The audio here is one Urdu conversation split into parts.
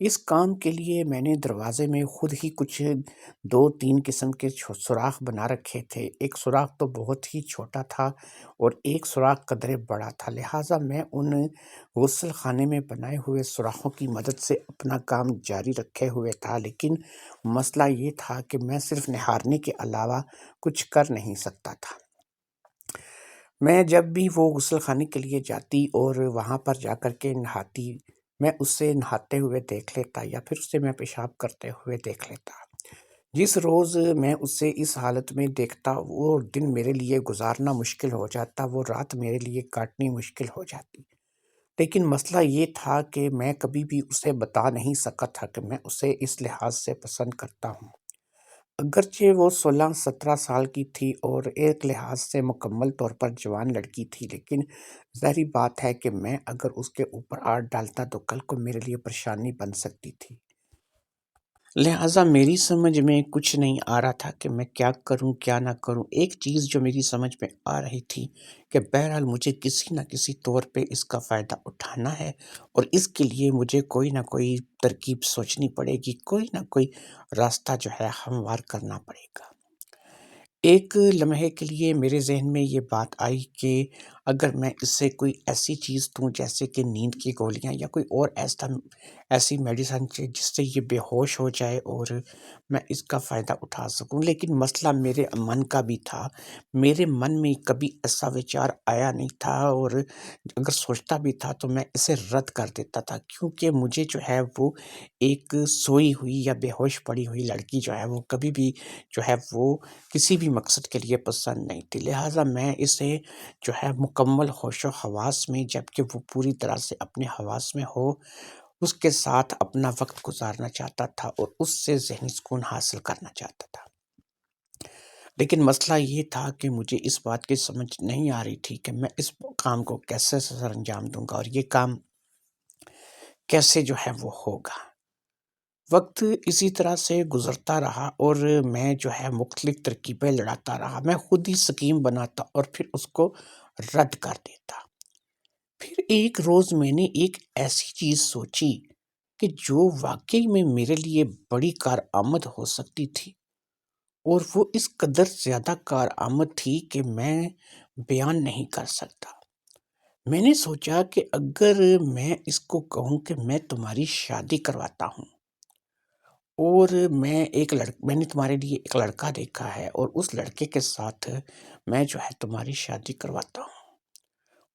اس کام کے لیے میں نے دروازے میں خود ہی کچھ 2-3 قسم کے سوراخ بنا رکھے تھے۔ ایک سوراخ تو بہت ہی چھوٹا تھا اور ایک سوراخ قدرے بڑا تھا، لہٰذا میں ان غسل خانے میں بنائے ہوئے سوراخوں کی مدد سے اپنا کام جاری رکھے ہوئے تھا، لیکن مسئلہ یہ تھا کہ میں صرف نہارنے کے علاوہ کچھ کر نہیں سکتا تھا۔ میں جب بھی وہ غسل خانے کے لیے جاتی اور وہاں پر جا کر کے نہاتی، میں اسے نہاتے ہوئے دیکھ لیتا یا پھر اسے میں پیشاب کرتے ہوئے دیکھ لیتا۔ جس روز میں اسے اس حالت میں دیکھتا، وہ دن میرے لیے گزارنا مشکل ہو جاتا، وہ رات میرے لیے کاٹنی مشکل ہو جاتی۔ لیکن مسئلہ یہ تھا کہ میں کبھی بھی اسے بتا نہیں سکا تھا کہ میں اسے اس لحاظ سے پسند کرتا ہوں۔ اگرچہ وہ 16-17 سال کی تھی اور ایک لحاظ سے مکمل طور پر جوان لڑکی تھی، لیکن ظاہری بات ہے کہ میں اگر اس کے اوپر آڑ ڈالتا تو کل کو میرے لیے پریشانی بن سکتی تھی۔ لہٰذا میری سمجھ میں کچھ نہیں آ رہا تھا کہ میں کیا کروں کیا نہ کروں۔ ایک چیز جو میری سمجھ میں آ رہی تھی کہ بہرحال مجھے کسی نہ کسی طور پہ اس کا فائدہ اٹھانا ہے اور اس کے لیے مجھے کوئی نہ کوئی ترکیب سوچنی پڑے گی، کوئی نہ کوئی راستہ جو ہے ہموار کرنا پڑے گا۔ ایک لمحے کے لیے میرے ذہن میں یہ بات آئی کہ اگر میں اس سے کوئی ایسی چیز دوں جیسے کہ نیند کی گولیاں یا کوئی اور ایسی میڈیسن جس سے یہ بے ہوش ہو جائے اور میں اس کا فائدہ اٹھا سکوں، لیکن مسئلہ میرے من کا بھی تھا۔ میرے من میں کبھی ایسا وچار آیا نہیں تھا اور اگر سوچتا بھی تھا تو میں اسے رد کر دیتا تھا، کیونکہ مجھے جو ہے وہ ایک سوئی ہوئی یا بے ہوش پڑی ہوئی لڑکی جو ہے وہ کبھی بھی جو ہے وہ کسی بھی مقصد کے لیے پسند نہیں تھی۔ لہٰذا میں اسے جو ہے مکمل ہوش و حواس میں، جبکہ وہ پوری طرح سے اپنے حواس میں ہو، اس کے ساتھ اپنا وقت گزارنا چاہتا تھا اور اس سے ذہنی سکون حاصل کرنا چاہتا تھا۔ لیکن مسئلہ یہ تھا کہ مجھے اس بات کی سمجھ نہیں آ رہی تھی کہ میں اس کام کو کیسے سر انجام دوں گا اور یہ کام کیسے جو ہے وہ ہوگا۔ وقت اسی طرح سے گزرتا رہا اور میں جو ہے مختلف ترکیبیں لڑاتا رہا۔ میں خود ہی اسکیم بناتا اور پھر اس کو رد کر دیتا۔ پھر ایک روز میں نے ایک ایسی چیز سوچی کہ جو واقعی میں میرے لیے بڑی کارآمد ہو سکتی تھی، اور وہ اس قدر زیادہ کارآمد تھی کہ میں بیان نہیں کر سکتا۔ میں نے سوچا کہ اگر میں اس کو کہوں کہ میں تمہاری شادی کرواتا ہوں اور میں نے تمہارے لیے ایک لڑکا دیکھا ہے اور اس لڑکے کے ساتھ میں جو ہے تمہاری شادی کرواتا ہوں،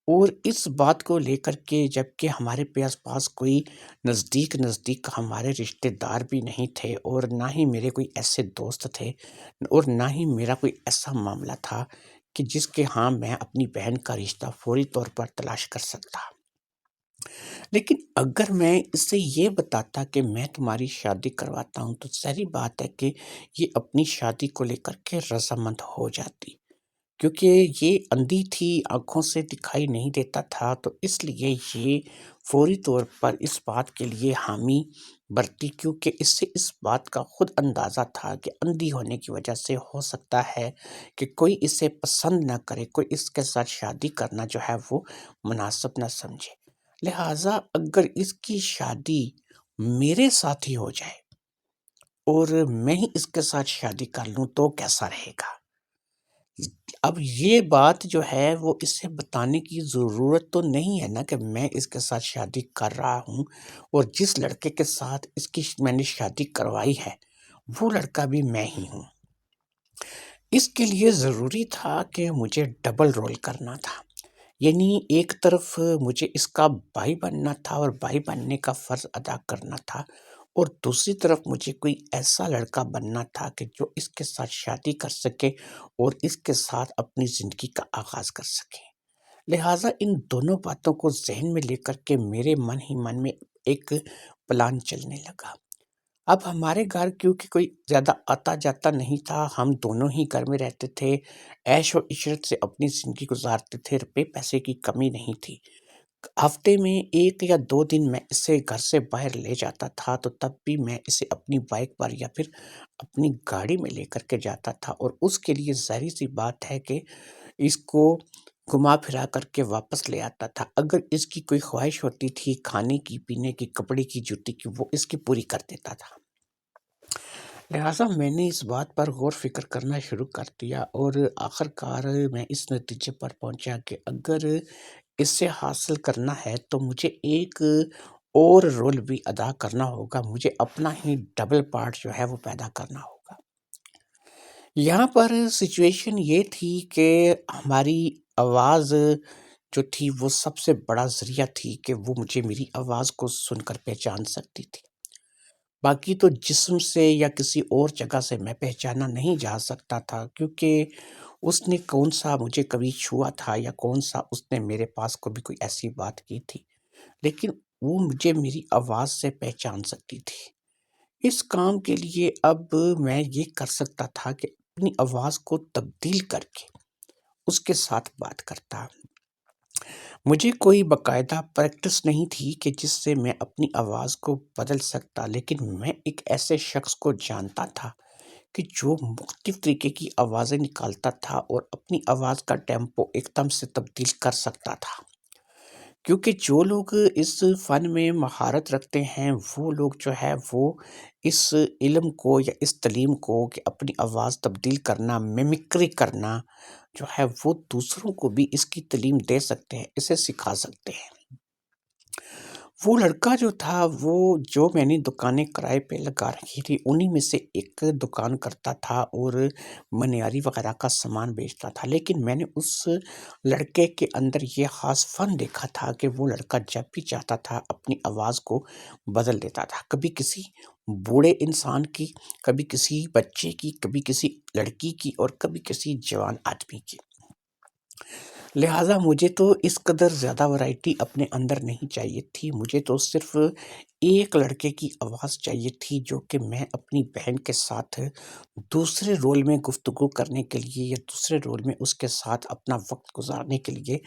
اور اس بات کو لے کر کے جبکہ ہمارے پاس کوئی نزدیک ہمارے رشتہ دار بھی نہیں تھے اور نہ ہی میرے کوئی ایسے دوست تھے اور نہ ہی میرا کوئی ایسا معاملہ تھا کہ جس کے ہاں میں اپنی بہن کا رشتہ فوری طور پر تلاش کر سکتا، لیکن اگر میں اس سے یہ بتاتا کہ میں تمہاری شادی کرواتا ہوں تو ظاہری بات ہے کہ یہ اپنی شادی کو لے کر کے رضامند ہو جاتی، کیونکہ یہ اندھی تھی، آنکھوں سے دکھائی نہیں دیتا تھا، تو اس لیے یہ فوری طور پر اس بات کے لیے حامی برتی، کیونکہ اس سے اس بات کا خود اندازہ تھا کہ اندھی ہونے کی وجہ سے ہو سکتا ہے کہ کوئی اسے پسند نہ کرے، کوئی اس کے ساتھ شادی کرنا جو ہے وہ مناسب نہ سمجھے۔ لہٰذا اگر اس کی شادی میرے ساتھ ہی ہو جائے اور میں ہی اس کے ساتھ شادی کر لوں تو کیسا رہے گا۔ اب یہ بات جو ہے وہ اسے بتانے کی ضرورت تو نہیں ہے نا کہ میں اس کے ساتھ شادی کر رہا ہوں اور جس لڑکے کے ساتھ میں نے شادی کروائی ہے وہ لڑکا بھی میں ہی ہوں۔ اس کے لیے ضروری تھا کہ مجھے ڈبل رول کرنا تھا، یعنی ایک طرف مجھے اس کا بھائی بننا تھا اور بھائی بننے کا فرض ادا کرنا تھا، اور دوسری طرف مجھے کوئی ایسا لڑکا بننا تھا کہ جو اس کے ساتھ شادی کر سکے اور اس کے ساتھ اپنی زندگی کا آغاز کر سکے۔ لہٰذا ان دونوں باتوں کو ذہن میں لے کر کے میرے من ہی من میں ایک پلان چلنے لگا۔ اب ہمارے گھر کیونکہ کوئی زیادہ آتا جاتا نہیں تھا، ہم دونوں ہی گھر میں رہتے تھے، عیش و عشرت سے اپنی زندگی گزارتے تھے، روپے پیسے کی کمی نہیں تھی۔ ہفتے میں 1 یا 2 دن میں اسے گھر سے باہر لے جاتا تھا تو تب بھی میں اسے اپنی بائک پر یا پھر اپنی گاڑی میں لے کر کے جاتا تھا، اور اس کے لیے ظاہری سی بات ہے کہ اس کو گھما پھرا کر کے واپس لے آتا تھا۔ اگر اس کی کوئی خواہش ہوتی تھی کھانے کی، پینے کی، کپڑے کی، جوتے کی، وہ اس کی پوری کر دیتا تھا۔ لہٰذا میں نے اس بات پر غور فکر کرنا شروع کر دیا اور آخر کار میں اس نتیجے پر پہنچا کہ اگر اس سے حاصل کرنا ہے تو مجھے ایک اور رول بھی ادا کرنا ہوگا، مجھے اپنا ہی ڈبل پارٹ جو ہے وہ پیدا کرنا ہوگا۔ یہاں پر سچویشن یہ تھی کہ ہماری آواز جو تھی وہ سب سے بڑا ذریعہ تھی کہ وہ مجھے میری آواز کو سن کر پہچان سکتی تھی۔ باقی تو جسم سے یا کسی اور جگہ سے میں پہچانا نہیں جا سکتا تھا، کیونکہ اس نے کون سا مجھے کبھی چھوا تھا یا کون سا اس نے میرے پاس کبھی کوئی ایسی بات کی تھی، لیکن وہ مجھے میری آواز سے پہچان سکتی تھی۔ اس کام کے لیے اب میں یہ کر سکتا تھا کہ اپنی آواز کو تبدیل کر کے اس کے ساتھ بات کرتا۔ مجھے کوئی باقاعدہ پریکٹس نہیں تھی کہ جس سے میں اپنی آواز کو بدل سکتا، لیکن میں ایک ایسے شخص کو جانتا تھا کہ جو مختلف طریقے کی آوازیں نکالتا تھا اور اپنی آواز کا ٹیمپو ایک دم سے تبدیل کر سکتا تھا۔ کیونکہ جو لوگ اس فن میں مہارت رکھتے ہیں وہ لوگ جو ہے وہ اس علم کو یا اس تعلیم کو کہ اپنی آواز تبدیل کرنا، میمکری کرنا جو ہے وہ دوسروں کو بھی اس کی تعلیم دے سکتے ہیں، اسے سکھا سکتے ہیں۔ وہ لڑکا جو تھا وہ جو میں نے دکانیں کرائے پہ لگا رکھی تھی انہی میں سے ایک دکان کرتا تھا اور منیاری وغیرہ کا سامان بیچتا تھا، لیکن میں نے اس لڑکے کے اندر یہ خاص فن دیکھا تھا کہ وہ لڑکا جب بھی چاہتا تھا اپنی آواز کو بدل دیتا تھا، کبھی کسی بوڑھے انسان کی، کبھی کسی بچے کی، کبھی کسی لڑکی کی اور کبھی کسی جوان آدمی کی۔ لہٰذا مجھے تو اس قدر زیادہ ورائٹی اپنے اندر نہیں چاہیے تھی، مجھے تو صرف ایک لڑکے کی آواز چاہیے تھی جو کہ میں اپنی بہن کے ساتھ دوسرے رول میں گفتگو کرنے کے لیے یا دوسرے رول میں اس کے ساتھ اپنا وقت گزارنے کے لیے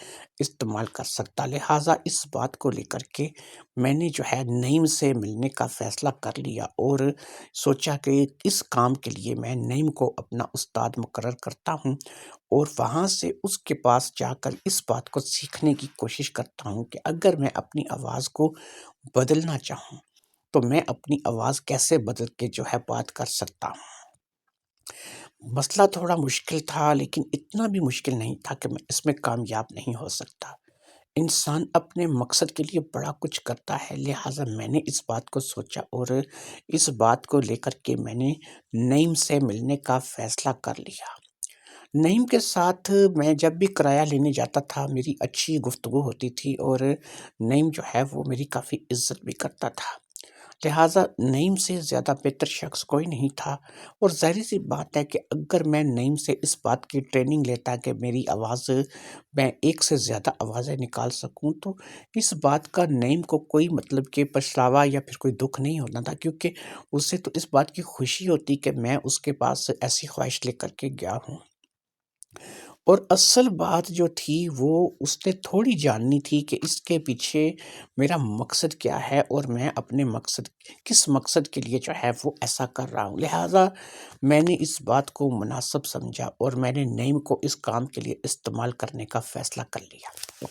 استعمال کر سکتا۔ لہٰذا اس بات کو لے کر کے میں نے جو ہے نعیم سے ملنے کا فیصلہ کر لیا اور سوچا کہ اس کام کے لیے میں نعیم کو اپنا استاد مقرر کرتا ہوں اور وہاں سے اس کے پاس جا کر اس بات کو سیکھنے کی کوشش کرتا ہوں کہ اگر میں اپنی آواز کو بدلنا چاہوں تو میں اپنی آواز کیسے بدل کے جو ہے بات کر سکتا ہوں۔ مسئلہ تھوڑا مشکل تھا لیکن اتنا بھی مشکل نہیں تھا کہ میں اس میں کامیاب نہیں ہو سکتا۔ انسان اپنے مقصد کے لیے بڑا کچھ کرتا ہے، لہٰذا میں نے اس بات کو سوچا اور اس بات کو لے کر کے میں نے نعیم سے ملنے کا فیصلہ کر لیا۔ نعیم کے ساتھ میں جب بھی کرایہ لینے جاتا تھا میری اچھی گفتگو ہوتی تھی اور نعیم جو ہے وہ میری کافی عزت بھی کرتا تھا، لہٰذا نعیم سے زیادہ بہتر شخص کوئی نہیں تھا اور ظاہر سی بات ہے کہ اگر میں نعیم سے اس بات کی ٹریننگ لیتا کہ میری آواز میں ایک سے زیادہ آوازیں نکال سکوں تو اس بات کا نعیم کو کوئی مطلب کہ پچھتاوا یا پھر کوئی دکھ نہیں ہونا تھا، کیونکہ اسے تو اس بات کی خوشی ہوتی کہ میں اس کے پاس ایسی خواہش لے کر کے گیا ہوں۔ اور اصل بات جو تھی وہ اس نے تھوڑی جاننی تھی کہ اس کے پیچھے میرا مقصد کیا ہے اور میں اپنے کس مقصد کے لیے جو ہے وہ ایسا کر رہا ہوں۔ لہٰذا میں نے اس بات کو مناسب سمجھا اور میں نے نعیم کو اس کام کے لیے استعمال کرنے کا فیصلہ کر لیا۔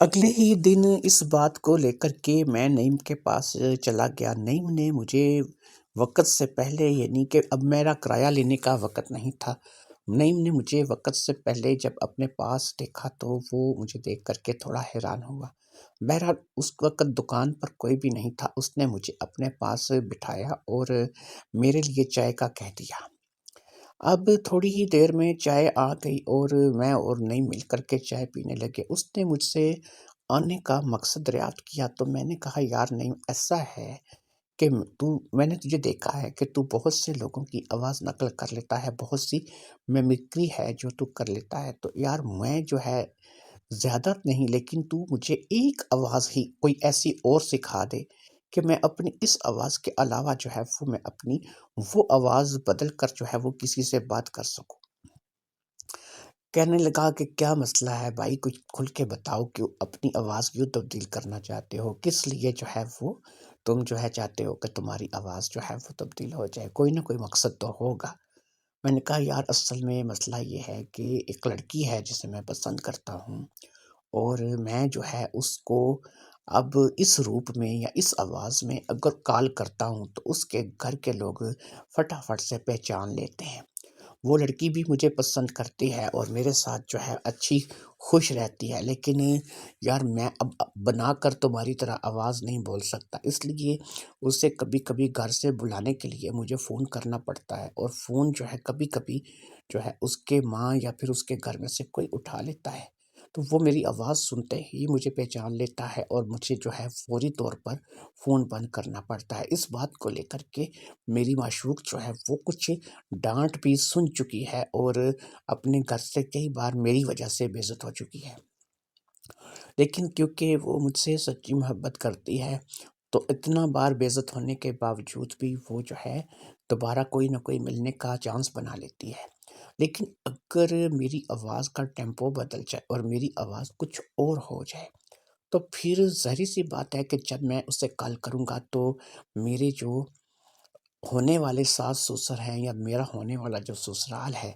اگلے ہی دن اس بات کو لے کر کے میں نعیم کے پاس چلا گیا۔ نعیم نے مجھے وقت سے پہلے، یعنی کہ اب میرا کرایہ لینے کا وقت نہیں تھا، نعیم نے مجھے وقت سے پہلے جب اپنے پاس دیکھا تو وہ مجھے دیکھ کر کے تھوڑا حیران ہوا۔ بہرحال اس وقت دکان پر کوئی بھی نہیں تھا، اس نے مجھے اپنے پاس بٹھایا اور میرے لیے چائے کا کہہ دیا۔ اب تھوڑی ہی دیر میں چائے آ گئی اور میں اور نعیم مل کر کے چائے پینے لگے۔ اس نے مجھ سے آنے کا مقصد دریافت کیا تو میں نے کہا یار نعیم ایسا ہے کہ میں نے تجھے دیکھا ہے کہ تو بہت سے لوگوں کی آواز نقل کر لیتا ہے، بہت سی میمکری ہے جو تو کر لیتا ہے، تو یار میں جو ہے زیادہ نہیں لیکن تو مجھے ایک آواز ہی کوئی ایسی اور سکھا دے کہ میں اپنی اس آواز کے علاوہ جو ہے وہ میں اپنی وہ آواز بدل کر جو ہے وہ کسی سے بات کر سکوں۔ کہنے لگا کہ کیا مسئلہ ہے بھائی، کچھ کھل کے بتاؤ کہ اپنی آواز کیوں تبدیل کرنا چاہتے ہو، کس لیے جو ہے وہ تم جو ہے چاہتے ہو کہ تمہاری آواز جو ہے وہ تبدیل ہو جائے، کوئی نہ کوئی مقصد تو ہوگا۔ میں نے کہا یار اصل میں مسئلہ یہ ہے کہ ایک لڑکی ہے جسے میں پسند کرتا ہوں، اور میں جو ہے اس کو اب اس روپ میں یا اس آواز میں اگر کال کرتا ہوں تو اس کے گھر کے لوگ فٹافٹ سے پہچان لیتے ہیں۔ وہ لڑکی بھی مجھے پسند کرتی ہے اور میرے ساتھ جو ہے اچھی خوش رہتی ہے، لیکن یار میں اب بنا کر تمہاری طرح آواز نہیں بول سکتا، اس لیے اسے کبھی کبھی گھر سے بلانے کے لیے مجھے فون کرنا پڑتا ہے، اور فون جو ہے کبھی کبھی جو ہے اس کے ماں یا پھر اس کے گھر میں سے کوئی اٹھا لیتا ہے، تو وہ میری آواز سنتے ہی مجھے پہچان لیتا ہے اور مجھے جو ہے فوری طور پر فون بند کرنا پڑتا ہے۔ اس بات کو لے کر کے میری معشوق جو ہے وہ کچھ ڈانٹ بھی سن چکی ہے، اور اپنے گھر سے کئی بار میری وجہ سے بے عزت ہو چکی ہے، لیکن کیونکہ وہ مجھ سے سچی محبت کرتی ہے تو اتنا بار بے عزت ہونے کے باوجود بھی وہ جو ہے دوبارہ کوئی نہ کوئی ملنے کا چانس بنا لیتی ہے۔ لیکن اگر میری آواز کا ٹیمپو بدل جائے اور میری آواز کچھ اور ہو جائے تو پھر ظاہر سی بات ہے کہ جب میں اسے کال کروں گا تو میرے جو ہونے والے ساس سسر ہیں یا میرا ہونے والا جو سسرال ہے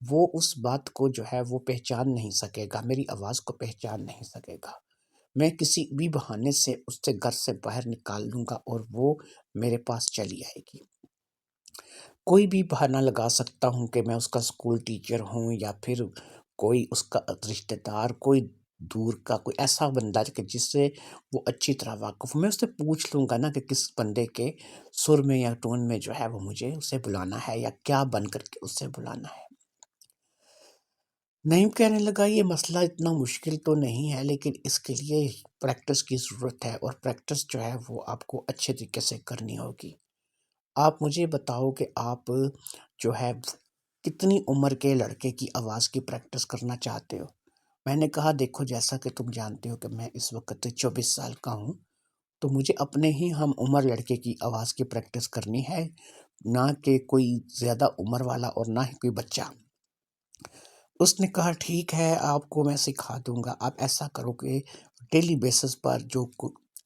وہ اس بات کو جو ہے وہ پہچان نہیں سکے گا، میری آواز کو پہچان نہیں سکے گا۔ میں کسی بھی بہانے سے اس سے گھر سے باہر نکال لوں گا اور وہ میرے پاس چلی آئے گی۔ کوئی بھی بہانہ لگا سکتا ہوں کہ میں اس کا اسکول ٹیچر ہوں یا پھر کوئی اس کا رشتہ دار، کوئی دور کا کوئی ایسا بندہ کہ جس سے وہ اچھی طرح واقف ہوں، میں اس سے پوچھ لوں گا نا کہ کس بندے کے سر میں یا ٹون میں جو ہے وہ مجھے اسے بلانا ہے یا کیا بن کر کے اسے بلانا ہے۔ نعیم کہنے لگا یہ مسئلہ اتنا مشکل تو نہیں ہے، لیکن اس کے لیے پریکٹس کی ضرورت ہے، اور پریکٹس جو ہے وہ آپ کو اچھے طریقے سے کرنی ہوگی۔ آپ مجھے بتاؤ کہ آپ جو ہے کتنی عمر کے لڑکے کی آواز کی پریکٹس کرنا چاہتے ہو؟ میں نے کہا دیکھو جیسا کہ تم جانتے ہو کہ میں اس وقت 24 سال کا ہوں، تو مجھے اپنے ہی ہم عمر لڑکے کی آواز کی پریکٹس کرنی ہے، نہ کہ کوئی زیادہ عمر والا اور نہ ہی کوئی بچہ۔ اس نے کہا ٹھیک ہے آپ کو میں سکھا دوں گا، آپ ایسا کرو کہ ڈیلی بیسس پر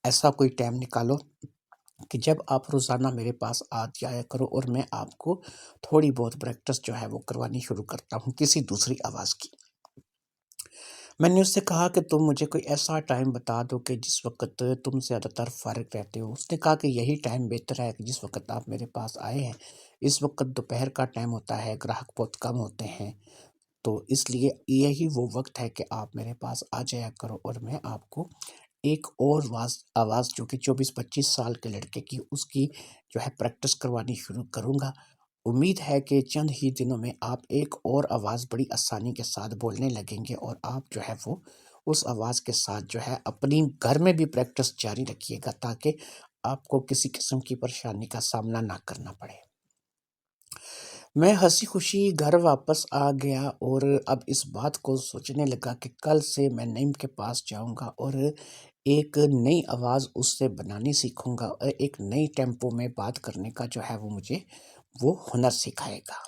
ایسا کوئی ٹائم نکالو کہ جب آپ روزانہ میرے پاس آ جایا کرو اور میں آپ کو تھوڑی بہت پریکٹس جو ہے وہ کروانی شروع کرتا ہوں کسی دوسری آواز کی۔ میں نے اس سے کہا کہ تم مجھے کوئی ایسا ٹائم بتا دو کہ جس وقت تم زیادہ تر فارغ رہتے ہو۔ اس نے کہا کہ یہی ٹائم بہتر ہے کہ جس وقت آپ میرے پاس آئے ہیں، اس وقت دوپہر کا ٹائم ہوتا ہے، گراہک بہت کم ہوتے ہیں، تو اس لیے یہی وہ وقت ہے کہ آپ میرے پاس آ جایا کرو، اور میں آپ کو ایک اور آواز جو کہ 24-25 سال کے لڑکے کی اس کی جو ہے پریکٹس کروانی شروع کروں گا۔ امید ہے کہ چند ہی دنوں میں آپ ایک اور آواز بڑی آسانی کے ساتھ بولنے لگیں گے، اور آپ جو ہے وہ اس آواز کے ساتھ جو ہے اپنی گھر میں بھی پریکٹس جاری رکھیے گا تاکہ آپ کو کسی قسم کی پریشانی کا سامنا نہ کرنا پڑے۔ میں ہنسی خوشی گھر واپس آ گیا اور اب اس بات کو سوچنے لگا کہ کل سے میں نعیم کے پاس جاؤں گا اور ایک نئی آواز اس سے بنانی سیکھوں گا، اور ایک نئی ٹیمپو میں بات کرنے کا جو ہے وہ مجھے وہ ہنر سکھائے گا۔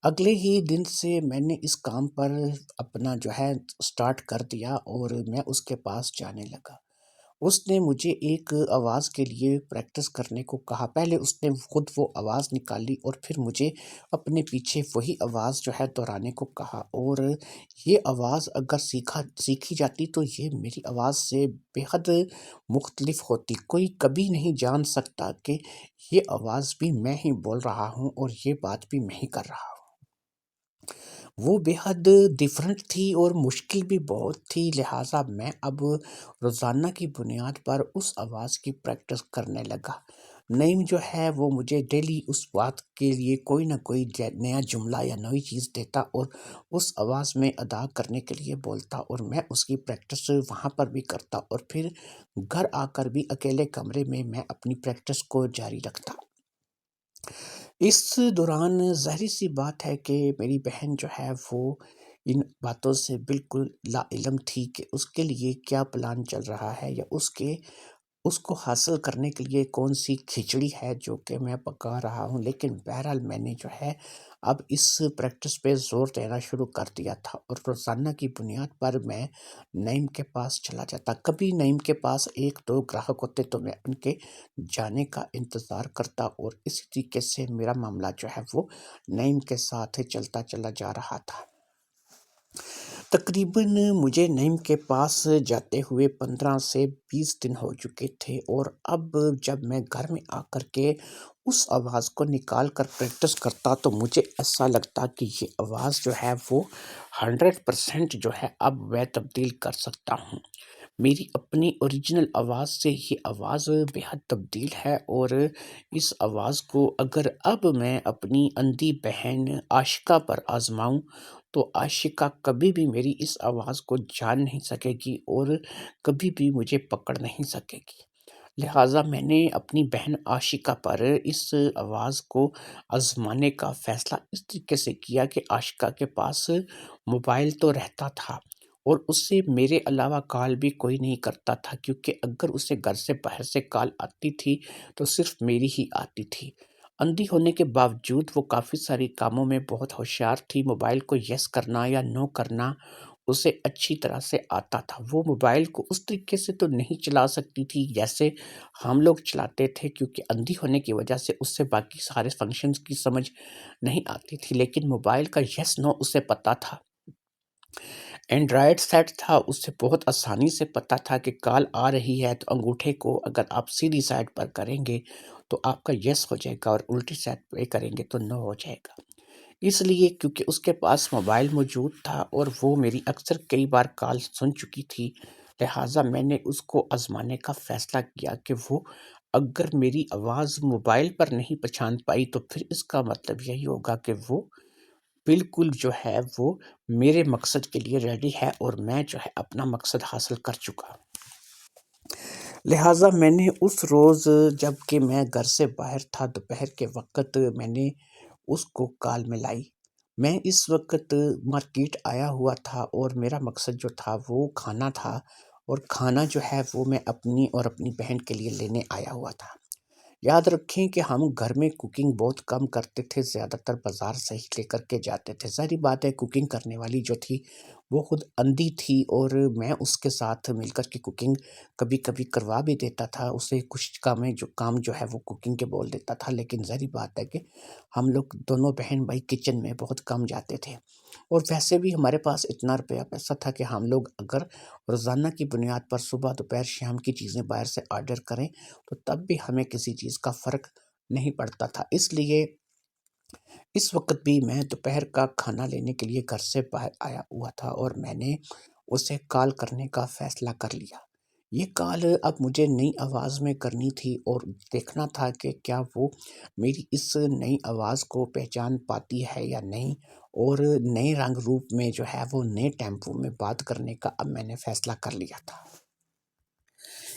اگلے ہی دن سے میں نے اس کام پر اپنا جو ہے سٹارٹ کر دیا اور میں اس کے پاس جانے لگا۔ اس نے مجھے ایک آواز کے لیے پریکٹس کرنے کو کہا، پہلے اس نے خود وہ آواز نکالی اور پھر مجھے اپنے پیچھے وہی آواز جو ہے دہرانے کو کہا، اور یہ آواز اگر سیکھی جاتی تو یہ میری آواز سے بے حد مختلف ہوتی، کوئی کبھی نہیں جان سکتا کہ یہ آواز بھی میں ہی بول رہا ہوں اور یہ بات بھی میں ہی کر رہا ہوں۔ وہ بے حد ڈیفرنٹ تھی اور مشکل بھی بہت تھی، لہٰذا میں اب روزانہ کی بنیاد پر اس آواز کی پریکٹس کرنے لگا۔ نعیم جو ہے وہ مجھے ڈیلی اس بات کے لیے کوئی نہ کوئی نیا جملہ یا نئی چیز دیتا اور اس آواز میں ادا کرنے کے لیے بولتا، اور میں اس کی پریکٹس وہاں پر بھی کرتا اور پھر گھر آ کر بھی اکیلے کمرے میں اپنی پریکٹس کو جاری رکھتا۔ اس دوران ظاہر سی بات ہے کہ میری بہن جو ہے وہ ان باتوں سے بالکل لا علم تھی کہ اس کے لیے کیا پلان چل رہا ہے یا اس کے اس کو حاصل کرنے کے لیے کون سی کھچڑی ہے جو کہ میں پکا رہا ہوں، لیکن بہرحال میں نے جو ہے اب اس پریکٹس پہ زور دینا شروع کر دیا تھا، اور روزانہ کی بنیاد پر میں نعیم کے پاس چلا جاتا۔ کبھی نعیم کے پاس ایک دو گراہک ہوتے تو میں ان کے جانے کا انتظار کرتا، اور اسی طریقے سے میرا معاملہ جو ہے وہ نعیم کے ساتھ چلتا چلا جا رہا تھا۔ تقریباً مجھے نعیم کے پاس جاتے ہوئے 15 سے 20 دن ہو چکے تھے، اور اب جب میں گھر میں آ کر کے اس آواز کو نکال کر پریکٹس کرتا تو مجھے ایسا لگتا کہ یہ آواز جو ہے وہ 100% جو ہے اب میں تبدیل کر سکتا ہوں۔ میری اپنی اوریجنل آواز سے یہ آواز بےحد تبدیل ہے، اور اس آواز کو اگر اب میں اپنی اندھی بہن عاشقہ پر آزماؤں تو عاشقہ کبھی بھی میری اس آواز کو جان نہیں سکے گی، اور کبھی بھی مجھے پکڑ نہیں سکے گی۔ لہٰذا میں نے اپنی بہن عاشقہ پر اس آواز کو آزمانے کا فیصلہ اس طریقے سے کیا کہ عاشقہ کے پاس موبائل تو رہتا تھا، اور اس سے میرے علاوہ کال بھی کوئی نہیں کرتا تھا، کیونکہ اگر اسے گھر سے باہر سے کال آتی تھی تو صرف میری ہی آتی تھی۔ اندھی ہونے کے باوجود وہ کافی ساری کاموں میں بہت ہوشیار تھی۔ موبائل کو یس کرنا یا نو کرنا اسے اچھی طرح سے آتا تھا۔ وہ موبائل کو اس طریقے سے تو نہیں چلا سکتی تھی جیسے ہم لوگ چلاتے تھے، کیونکہ اندھی ہونے کی وجہ سے اس سے باقی سارے فنکشنز کی سمجھ نہیں آتی تھی، لیکن موبائل کا یس نو اسے پتہ تھا۔ اینڈرائڈ سیٹ تھا، اس سے بہت آسانی سے پتہ تھا کہ کال آ رہی ہے تو انگوٹھے کو اگر آپ سیدھی سائڈ پر کریں گے تو آپ کا یس ہو جائے گا، اور الٹی سائڈ پہ کریں گے تو نو ہو جائے گا۔ اس لیے کیونکہ اس کے پاس موبائل موجود تھا اور وہ میری اکثر کئی بار کال سن چکی تھی، لہٰذا میں نے اس کو آزمانے کا فیصلہ کیا کہ وہ اگر میری آواز موبائل پر نہیں پہچان پائی تو پھر اس کا مطلب یہی ہوگا کہ وہ بالکل جو ہے وہ میرے مقصد کے لیے ریڈی ہے، اور میں جو ہے اپنا مقصد حاصل کر چکا۔ لہٰذا میں نے اس روز جب کہ میں گھر سے باہر تھا دوپہر کے وقت میں نے اس کو کال میں لائی۔ میں اس وقت مارکیٹ آیا ہوا تھا، اور میرا مقصد جو تھا وہ کھانا تھا، اور کھانا جو ہے وہ میں اپنی اور اپنی بہن کے لیے لینے آیا ہوا تھا۔ یاد رکھیں کہ ہم گھر میں کوکنگ بہت کم کرتے تھے، زیادہ تر بازار سے ہی لے کر کے جاتے تھے۔ ظاہری بات ہے کوکنگ کرنے والی جو تھی وہ خود اندھی تھی، اور میں اس کے ساتھ مل کر کے کوکنگ کبھی کبھی کروا بھی دیتا تھا، اسے کچھ کام جو ہے وہ کوکنگ کے بول دیتا تھا، لیکن ظاہری بات ہے کہ ہم لوگ دونوں بہن بھائی کچن میں بہت کم جاتے تھے، اور ویسے بھی ہمارے پاس اتنا روپیہ پیسہ تھا کہ ہم لوگ اگر روزانہ کی بنیاد پر صبح دوپہر شام کی چیزیں باہر سے آرڈر کریں تو تب بھی ہمیں کسی چیز کا فرق نہیں پڑتا تھا۔ اس لیے اس وقت بھی میں دوپہر کا کھانا لینے کے لیے گھر سے باہر آیا ہوا تھا، اور میں نے اسے کال کرنے کا فیصلہ کر لیا۔ یہ کال اب مجھے نئی آواز میں کرنی تھی، اور دیکھنا تھا کہ کیا وہ میری اس نئی آواز کو پہچان پاتی ہے یا نہیں، اور نئے رنگ روپ میں جو ہے وہ نئے ٹیمپو میں بات کرنے کا اب میں نے فیصلہ کر لیا تھا۔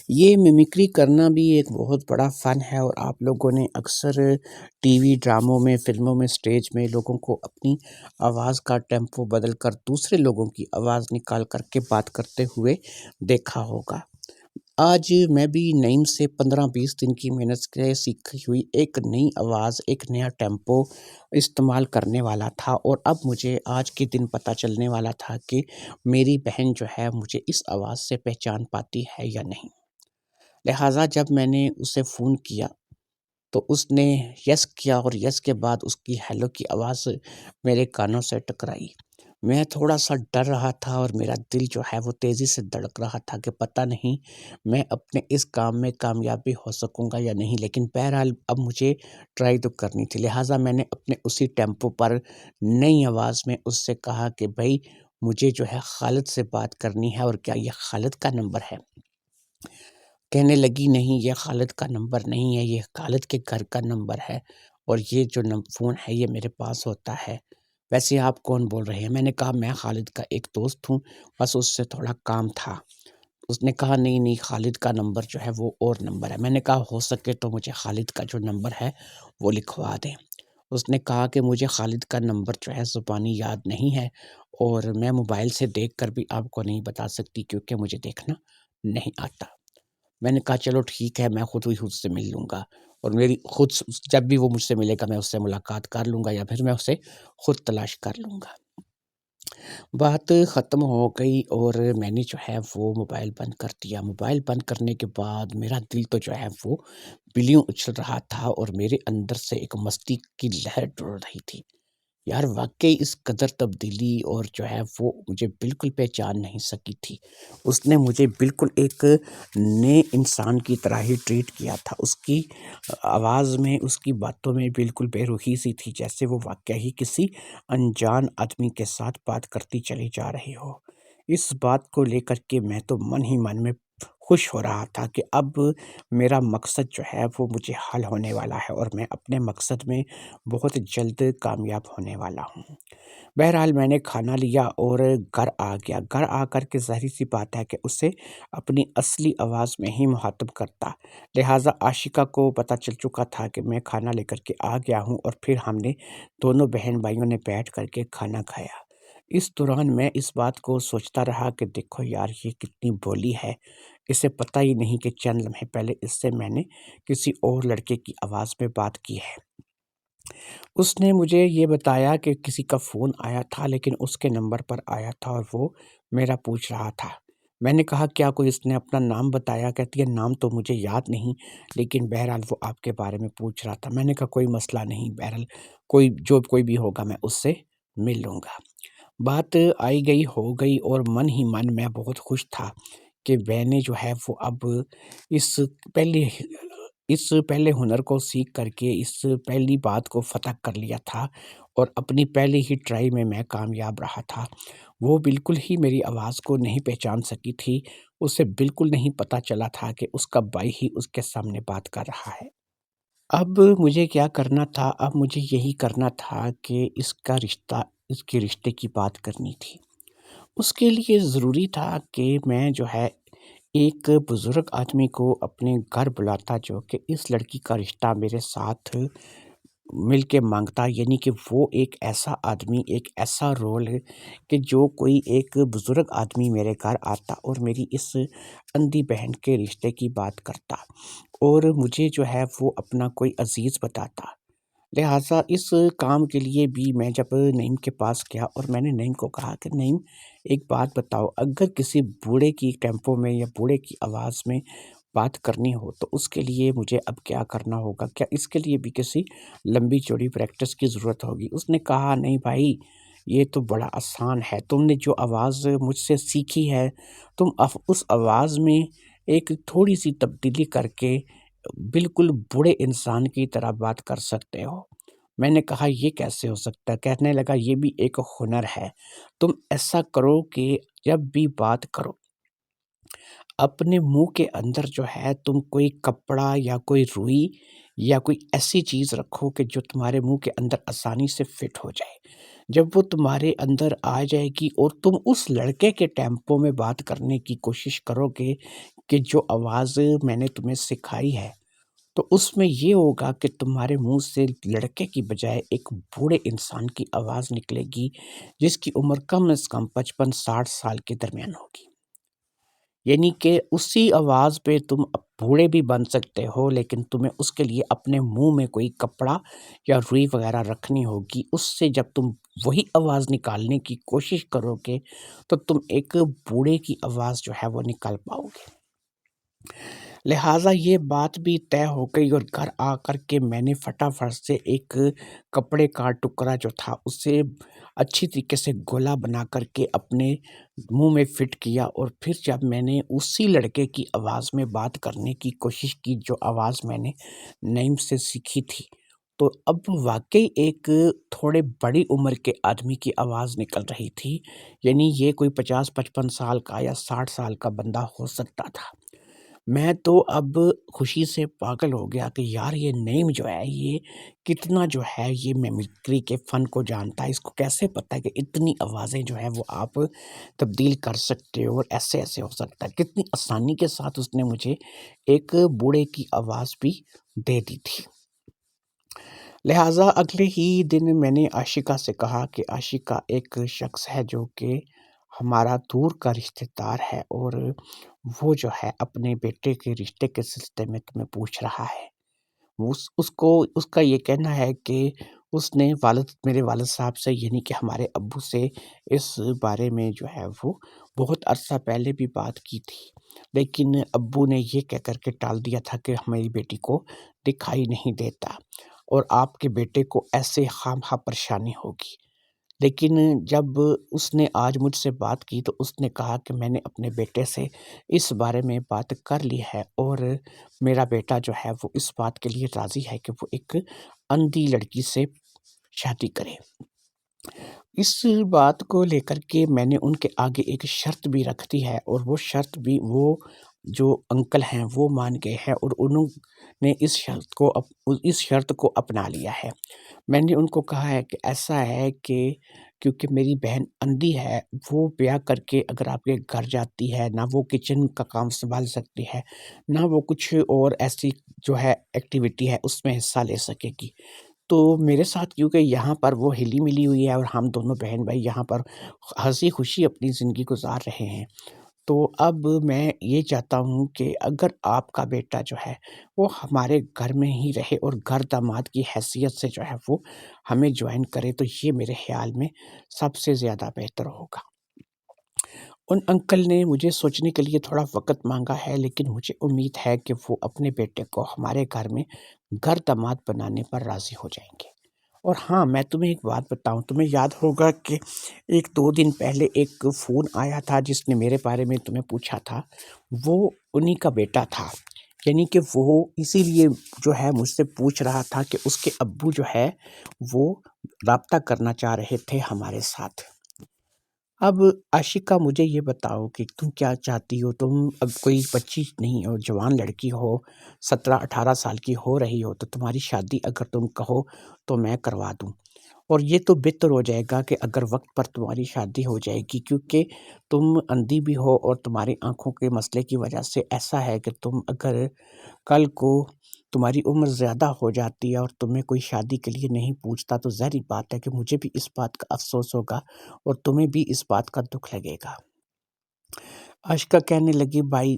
یہ میمکری کرنا بھی ایک بہت بڑا فن ہے، اور آپ لوگوں نے اکثر ٹی وی ڈراموں میں، فلموں میں، سٹیج میں لوگوں کو اپنی آواز کا ٹیمپو بدل کر دوسرے لوگوں کی آواز نکال کر کے بات کرتے ہوئے دیکھا ہوگا۔ آج میں بھی نعیم سے 15-20 دن کی محنت سے سیکھی ہوئی ایک نئی آواز، ایک نیا ٹیمپو استعمال کرنے والا تھا، اور اب مجھے آج کے دن پتہ چلنے والا تھا کہ میری بہن جو ہے مجھے اس آواز سے پہچان پاتی ہے یا نہیں۔ لہٰذا جب میں نے اسے فون کیا تو اس نے یس کیا، اور یس کے بعد اس کی ہیلو کی آواز میرے کانوں سے ٹکرائی۔ میں تھوڑا سا ڈر رہا تھا، اور میرا دل جو ہے وہ تیزی سے دھڑک رہا تھا کہ پتہ نہیں میں اپنے اس کام میں کامیاب بھی ہو سکوں گا یا نہیں، لیکن بہرحال اب مجھے ٹرائی تو کرنی تھی۔ لہٰذا میں نے اپنے اسی ٹیمپو پر نئی آواز میں اس سے کہا کہ بھائی مجھے جو ہے خالد سے بات کرنی ہے، اور کیا یہ خالد کا نمبر ہے؟ کہنے لگی نہیں، یہ خالد کا نمبر نہیں ہے، یہ خالد کے گھر کا نمبر ہے، اور یہ جو فون ہے یہ میرے پاس ہوتا ہے۔ ویسے آپ کون بول رہے ہیں؟ میں نے کہا میں خالد کا ایک دوست ہوں، بس اس سے تھوڑا کام تھا۔ اس نے کہا نہیں نہیں، خالد کا نمبر جو ہے وہ اور نمبر ہے۔ میں نے کہا ہو سکے تو مجھے خالد کا جو نمبر ہے وہ لکھوا دیں۔ اس نے کہا کہ مجھے خالد کا نمبر جو ہے زبانی یاد نہیں ہے، اور میں موبائل سے دیکھ کر بھی آپ کو نہیں بتا سکتی کیونکہ مجھے دیکھنا نہیں آتا۔ میں نے کہا چلو ٹھیک ہے، میں خود ہی خود سے مل لوں گا، اور میری خود جب بھی وہ مجھ سے ملے گا میں اس سے ملاقات کر لوں گا، یا پھر میں اسے خود تلاش کر لوں گا۔ بات ختم ہو گئی اور میں نے جو ہے وہ موبائل بند کر دیا۔ موبائل بند کرنے کے بعد میرا دل تو جو ہے وہ بلیوں اچھل رہا تھا، اور میرے اندر سے ایک مستی کی لہر ڈول رہی تھی۔ یار واقعی اس قدر تبدیلی اور جو ہے وہ مجھے بالکل پہچان نہیں سکی تھی۔ اس نے مجھے بالکل ایک نئے انسان کی طرح ہی ٹریٹ کیا تھا۔ اس کی آواز میں، اس کی باتوں میں بالکل بے روحی سی تھی، جیسے وہ واقعی کسی انجان آدمی کے ساتھ بات کرتی چلی جا رہی ہو۔ اس بات کو لے کر کے میں تو من ہی من میں خوش ہو رہا تھا کہ اب میرا مقصد جو ہے وہ مجھے حل ہونے والا ہے، اور میں اپنے مقصد میں بہت جلد کامیاب ہونے والا ہوں۔ بہرحال میں نے کھانا لیا اور گھر آ گیا۔ گھر آ کر کے ظاہر سی بات ہے کہ اسے اپنی اصلی آواز میں ہی مخاطب کرتا، لہٰذا عاشقہ کو پتہ چل چکا تھا کہ میں کھانا لے کر کے آ گیا ہوں، اور پھر ہم نے دونوں بہن بھائیوں نے بیٹھ کر کے کھانا کھایا۔ اس دوران میں اس بات کو سوچتا رہا کہ دیکھو یار، یہ کتنی بولی ہے، اسے پتہ ہی نہیں کہ چند لمحے پہلے اس سے میں نے کسی اور لڑکے کی آواز میں بات کی ہے۔ اس نے مجھے یہ بتایا کہ کسی کا فون آیا تھا، لیکن اس کے نمبر پر آیا تھا اور وہ میرا پوچھ رہا تھا۔ میں نے کہا کیا کوئی اس نے اپنا نام بتایا؟ کہتی ہے نام تو مجھے یاد نہیں، لیکن بہرحال وہ آپ کے بارے میں پوچھ رہا تھا۔ میں نے کہا کوئی مسئلہ نہیں، بہرحال کوئی بھی ہوگا میں اس سے مل لوں گا۔ بات آئی گئی ہو گئی، اور من ہی من میں بہت خوش تھا کہ میں نے جو ہے وہ اب اس پہلے پہلے ہنر کو سیکھ کر کے اس پہلی بات کو فتح کر لیا تھا، اور اپنی پہلی ہی ٹرائی میں کامیاب رہا تھا۔ وہ بالکل ہی میری آواز کو نہیں پہچان سکی تھی۔ اسے بالکل نہیں پتہ چلا تھا کہ اس کا بھائی ہی اس کے سامنے بات کر رہا ہے۔ اب مجھے کیا کرنا تھا؟ اب مجھے یہی کرنا تھا کہ اس کے رشتے کی بات کرنی تھی۔ اس کے لیے ضروری تھا کہ میں جو ہے ایک بزرگ آدمی کو اپنے گھر بلاتا، جو کہ اس لڑکی کا رشتہ میرے ساتھ مل کے مانگتا، یعنی کہ وہ ایک ایسا آدمی، ایک ایسا رول ہے کہ جو کوئی ایک بزرگ آدمی میرے گھر آتا اور میری اس اندھی بہن کے رشتے کی بات کرتا، اور مجھے جو ہے وہ اپنا کوئی عزیز بتاتا۔ لہٰذا اس کام کے لیے بھی میں جب نعیم کے پاس گیا، اور میں نے نعیم کو کہا کہ نعیم ایک بات بتاؤ، اگر کسی بوڑھے کی ٹیمپو میں یا بوڑھے کی آواز میں بات کرنی ہو تو اس کے لیے مجھے اب کیا کرنا ہوگا؟ کیا اس کے لیے بھی کسی لمبی چوڑی پریکٹس کی ضرورت ہوگی؟ اس نے کہا نہیں بھائی، یہ تو بڑا آسان ہے، تم نے جو آواز مجھ سے سیکھی ہے، تم اس آواز میں ایک تھوڑی سی تبدیلی کر کے بالکل بوڑھے انسان کی طرح بات کر سکتے ہو۔ میں نے کہا یہ کیسے ہو سکتا ہے؟ کہنے لگا یہ بھی ایک ہنر ہے۔ تم ایسا کرو کہ جب بھی بات کرو، اپنے منہ کے اندر جو ہے تم کوئی کپڑا یا کوئی روئی یا کوئی ایسی چیز رکھو کہ جو تمہارے منہ کے اندر آسانی سے فٹ ہو جائے۔ جب وہ تمہارے اندر آ جائے گی اور تم اس لڑکے کے ٹیمپو میں بات کرنے کی کوشش کرو گے کہ جو آواز میں نے تمہیں سکھائی ہے، تو اس میں یہ ہوگا کہ تمہارے منہ سے لڑکے کی بجائے ایک بوڑھے انسان کی آواز نکلے گی، جس کی عمر کم از کم 55-60 سال کے درمیان ہوگی۔ یعنی کہ اسی آواز پہ تم بوڑھے بھی بن سکتے ہو، لیکن تمہیں اس کے لیے اپنے منہ میں کوئی کپڑا یا روئی وغیرہ رکھنی ہوگی۔ اس سے جب تم وہی آواز نکالنے کی کوشش کرو گے تو تم ایک بوڑھے کی آواز جو ہے وہ نکال پاؤ گے۔ لہٰذا یہ بات بھی طے ہو گئی، اور گھر آ کر کے میں نے فٹافٹ سے ایک کپڑے کا ٹکڑا جو تھا اسے اچھی طریقے سے گولا بنا کر کے اپنے منہ میں فٹ کیا، اور پھر جب میں نے اسی لڑکے کی آواز میں بات کرنے کی کوشش کی جو آواز میں نے نعیم سے سیکھی تھی، تو اب واقعی ایک تھوڑے بڑی عمر کے آدمی کی آواز نکل رہی تھی۔ یعنی یہ کوئی 50-55 سال کا یا 60 سال کا بندہ ہو سکتا تھا۔ میں تو اب خوشی سے پاگل ہو گیا کہ یار یہ نعیم جو ہے یہ کتنا جو ہے یہ میمکری کے فن کو جانتا ہے، اس کو کیسے پتہ ہے کہ اتنی آوازیں جو ہے وہ آپ تبدیل کر سکتے ہو اور ایسے ایسے ہو سکتا ہے۔ کتنی آسانی کے ساتھ اس نے مجھے ایک بوڑھے کی آواز بھی دے دی تھی۔ لہٰذا اگلے ہی دن میں نے عاشقہ سے کہا کہ عاشقہ، ایک شخص ہے جو کہ ہمارا دور کا رشتہ دار ہے، اور وہ جو ہے اپنے بیٹے کے رشتے کے سلسلے میں تمہیں پوچھ رہا ہے۔ اس کا یہ کہنا ہے کہ اس نے میرے والد صاحب سے، یعنی کہ ہمارے ابو سے، اس بارے میں جو ہے وہ بہت عرصہ پہلے بھی بات کی تھی، لیکن ابو نے یہ کہہ کر کے ٹال دیا تھا کہ ہماری بیٹی کو دکھائی نہیں دیتا اور آپ کے بیٹے کو ایسے خواہ پریشانی ہوگی۔ لیکن جب اس نے آج مجھ سے بات کی تو اس نے کہا کہ میں نے اپنے بیٹے سے اس بارے میں بات کر لی ہے، اور میرا بیٹا جو ہے وہ اس بات کے لیے راضی ہے کہ وہ ایک اندھی لڑکی سے شادی کرے۔ اس بات کو لے کر کے میں نے ان کے آگے ایک شرط بھی رکھ دی ہے، اور وہ شرط بھی وہ جو انکل ہیں وہ مان گئے ہیں، اور انہوں نے اس شرط کو اپنا لیا ہے۔ میں نے ان کو کہا ہے کہ ایسا ہے کہ کیونکہ میری بہن اندھی ہے، وہ بیاہ کر کے اگر آپ کے گھر جاتی ہے، نہ وہ کچن کا کام سنبھال سکتی ہے، نہ وہ کچھ اور ایسی جو ہے ایکٹیویٹی ہے اس میں حصہ لے سکے گی۔ تو میرے ساتھ کیونکہ یہاں پر وہ ہلی ملی ہوئی ہے، اور ہم دونوں بہن بھائی یہاں پر ہنسی خوشی اپنی زندگی گزار رہے ہیں، تو اب میں یہ چاہتا ہوں کہ اگر آپ کا بیٹا جو ہے وہ ہمارے گھر میں ہی رہے اور گھر داماد کی حیثیت سے جو ہے وہ ہمیں جوائن کرے، تو یہ میرے خیال میں سب سے زیادہ بہتر ہوگا۔ ان انکل نے مجھے سوچنے کے لیے تھوڑا وقت مانگا ہے، لیکن مجھے امید ہے کہ وہ اپنے بیٹے کو ہمارے گھر میں گھر داماد بنانے پر راضی ہو جائیں گے۔ اور ہاں، میں تمہیں ایک بات بتاؤں، تمہیں یاد ہوگا کہ 1-2 دن پہلے ایک فون آیا تھا جس نے میرے بارے میں تمہیں پوچھا تھا، وہ انہی کا بیٹا تھا، یعنی کہ وہ اسی لیے جو ہے مجھ سے پوچھ رہا تھا کہ اس کے ابو جو ہے وہ رابطہ کرنا چاہ رہے تھے ہمارے ساتھ۔ اب عاشقہ، مجھے یہ بتاؤ کہ تم کیا چاہتی ہو؟ تم اب کوئی بچی نہیں ہو، جوان لڑکی ہو، 17-18 سال کی ہو رہی ہو، تو تمہاری شادی اگر تم کہو تو میں کروا دوں، اور یہ تو بہتر ہو جائے گا کہ اگر وقت پر تمہاری شادی ہو جائے گی، کیونکہ تم اندھی بھی ہو اور تمہاری آنکھوں کے مسئلے کی وجہ سے ایسا ہے کہ تم اگر کل کو تمہاری عمر زیادہ ہو جاتی ہے اور تمہیں کوئی شادی کے لیے نہیں پوچھتا، تو ظاہری بات ہے کہ مجھے بھی اس بات کا افسوس ہوگا اور تمہیں بھی اس بات کا دکھ لگے گا۔ عاشقہ کہنے لگی، بھائی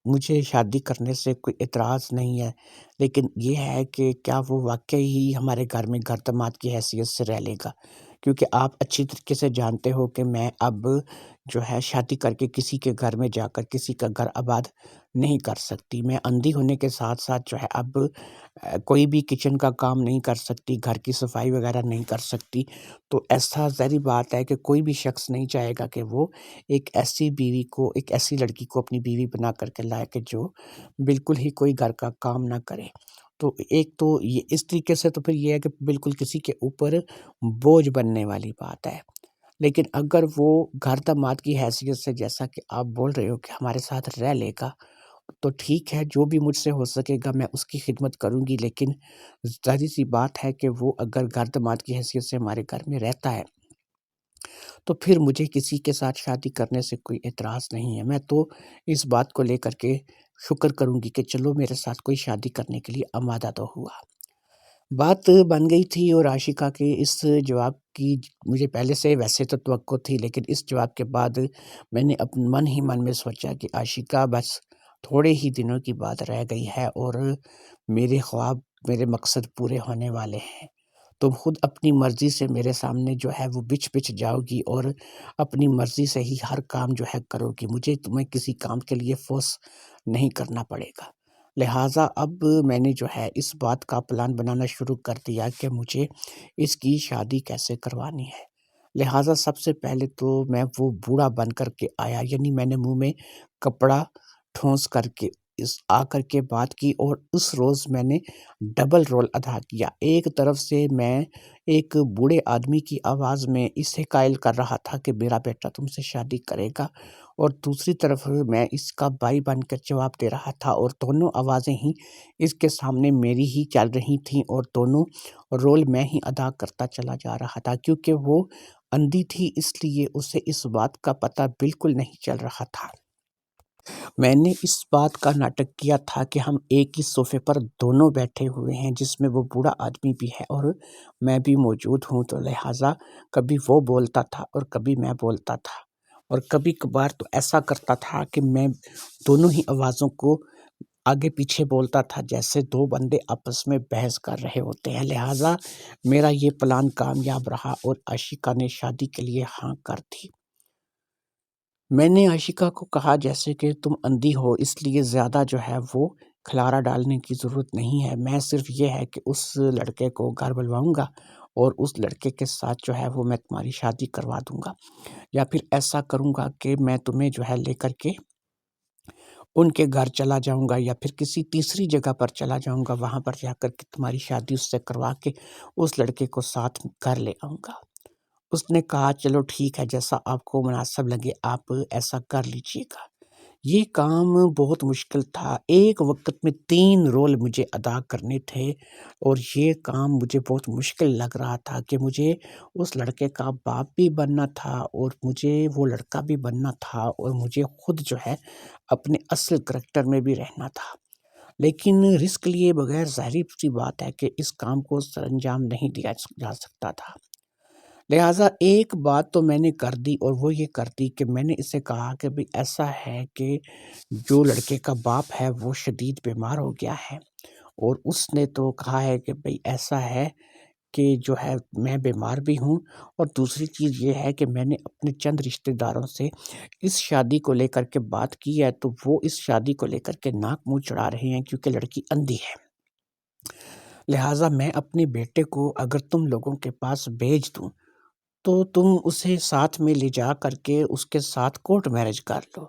مجھے شادی کرنے سے کوئی اعتراض نہیں ہے، لیکن یہ ہے کہ کیا وہ واقعی ہی ہمارے گھر میں گھر داماد کی حیثیت سے رہ لے گا؟ کیونکہ آپ اچھی طریقے سے جانتے ہو کہ میں اب جو ہے شادی کر کے کسی کے گھر میں جا کر کسی کا گھر آباد نہیں کر سکتی۔ میں اندھی ہونے کے ساتھ ساتھ جو ہے اب کوئی بھی کچن کا کام نہیں کر سکتی، گھر کی صفائی وغیرہ نہیں کر سکتی، تو ایسا ظاہری بات ہے کہ کوئی بھی شخص نہیں چاہے گا کہ وہ ایک ایسی بیوی کو، ایک ایسی لڑکی کو اپنی بیوی بنا کر کے لائے کہ جو بالکل ہی کوئی گھر کا کام نہ کرے۔ تو ایک تو یہ اس طریقے سے تو پھر یہ ہے کہ بالکل کسی کے اوپر بوجھ بننے والی بات ہے۔ لیکن اگر وہ گھر داماد کی حیثیت سے، جیسا کہ آپ بول رہے ہو کہ ہمارے ساتھ رہ لے گا، تو ٹھیک ہے، جو بھی مجھ سے ہو سکے گا میں اس کی خدمت کروں گی، لیکن ظاہر سی بات ہے کہ وہ اگر گھر داماد کی حیثیت سے ہمارے گھر میں رہتا ہے تو پھر مجھے کسی کے ساتھ شادی کرنے سے کوئی اعتراض نہیں ہے۔ میں تو اس بات کو لے کر کے شکر کروں گی کہ چلو میرے ساتھ کوئی شادی کرنے کے لیے آمادہ تو ہوا۔ بات بن گئی تھی، اور عاشقہ کے اس جواب کی مجھے پہلے سے ویسے تو توقع تھی، لیکن اس جواب کے بعد میں نے اپنے من ہی من میں سوچا کہ عاشقہ بس تھوڑے ہی دنوں کی بات رہ گئی ہے، اور میرے خواب، میرے مقصد پورے ہونے والے ہیں۔ تم خود اپنی مرضی سے میرے سامنے جو ہے وہ بچھ جاؤ گی، اور اپنی مرضی سے ہی ہر کام جو ہے کرو گی، مجھے تمہیں کسی کام کے لیے فورس نہیں کرنا پڑے گا۔ لہٰذا اب میں نے جو ہے اس بات کا پلان بنانا شروع کر دیا کہ مجھے اس کی شادی کیسے کروانی ہے۔ لہٰذا سب سے پہلے تو میں وہ بوڑھا بن کر کے آیا، یعنی میں نے منہ میں کپڑا ٹھونس کر کے آ کر کے بات کی، اور اس روز میں نے ڈبل رول ادا کیا۔ ایک طرف سے میں ایک بوڑھے آدمی کی آواز میں اسے قائل کر رہا تھا کہ میرا بیٹا تم سے شادی کرے گا، اور دوسری طرف میں اس کا بھائی بن کر جواب دے رہا تھا، اور دونوں آوازیں ہی اس کے سامنے میری ہی چل رہی تھیں، اور دونوں رول میں ہی ادا کرتا چلا جا رہا تھا۔ کیونکہ وہ اندھی تھی اس لیے اسے اس بات کا پتہ بالکل نہیں چل رہا تھا۔ میں نے اس بات کا ناٹک کیا تھا کہ ہم ایک ہی صوفے پر دونوں بیٹھے ہوئے ہیں، جس میں وہ بوڑھا آدمی بھی ہے اور میں بھی موجود ہوں، تو لہٰذا کبھی وہ بولتا تھا اور کبھی میں بولتا تھا، اور کبھی کبھار تو ایسا کرتا تھا کہ میں دونوں ہی آوازوں کو آگے پیچھے بولتا تھا جیسے دو بندے آپس میں بحث کر رہے ہوتے ہیں۔ لہٰذا میرا یہ پلان کامیاب رہا اور عاشقہ نے شادی کے لیے ہاں کر دی۔ میں نے عاشقہ کو کہا جیسے کہ تم اندھی ہو، اس لیے زیادہ جو ہے وہ کھلارا ڈالنے کی ضرورت نہیں ہے، میں صرف یہ ہے کہ اس لڑکے کو گھر بلواؤں گا اور اس لڑکے کے ساتھ جو ہے وہ میں تمہاری شادی کروا دوں گا، یا پھر ایسا کروں گا کہ میں تمہیں جو ہے لے کر کے ان کے گھر چلا جاؤں گا، یا پھر کسی تیسری جگہ پر چلا جاؤں گا، وہاں پر جا کر کے تمہاری شادی اس سے کروا کے اس لڑکے کو ساتھ گھر لے آؤں گا۔ اس نے کہا چلو ٹھیک ہے، جیسا آپ کو مناسب لگے آپ ایسا کر لیجیے گا۔ یہ کام بہت مشکل تھا، ایک وقت میں 3 رول مجھے ادا کرنے تھے اور یہ کام مجھے بہت مشکل لگ رہا تھا کہ مجھے اس لڑکے کا باپ بھی بننا تھا اور مجھے وہ لڑکا بھی بننا تھا اور مجھے خود جو ہے اپنے اصل کریکٹر میں بھی رہنا تھا، لیکن رسک لیے بغیر ظاہری سی بات ہے کہ اس کام کو سر انجام نہیں دیا جا سکتا تھا۔ لہٰذا ایک بات تو میں نے کر دی اور وہ یہ کر دی کہ میں نے اسے کہا کہ بھئی ایسا ہے کہ جو لڑکے کا باپ ہے وہ شدید بیمار ہو گیا ہے، اور اس نے تو کہا ہے کہ بھئی ایسا ہے کہ جو ہے میں بیمار بھی ہوں، اور دوسری چیز یہ ہے کہ میں نے اپنے چند رشتہ داروں سے اس شادی کو لے کر کے بات کی ہے، تو وہ اس شادی کو لے کر کے ناک منہ چڑھا رہے ہیں کیونکہ لڑکی اندھی ہے۔ لہٰذا میں اپنے بیٹے کو اگر تم لوگوں کے پاس بھیج دوں تو تم اسے ساتھ میں لے جا کر کے اس کے ساتھ کورٹ میرج کر لو،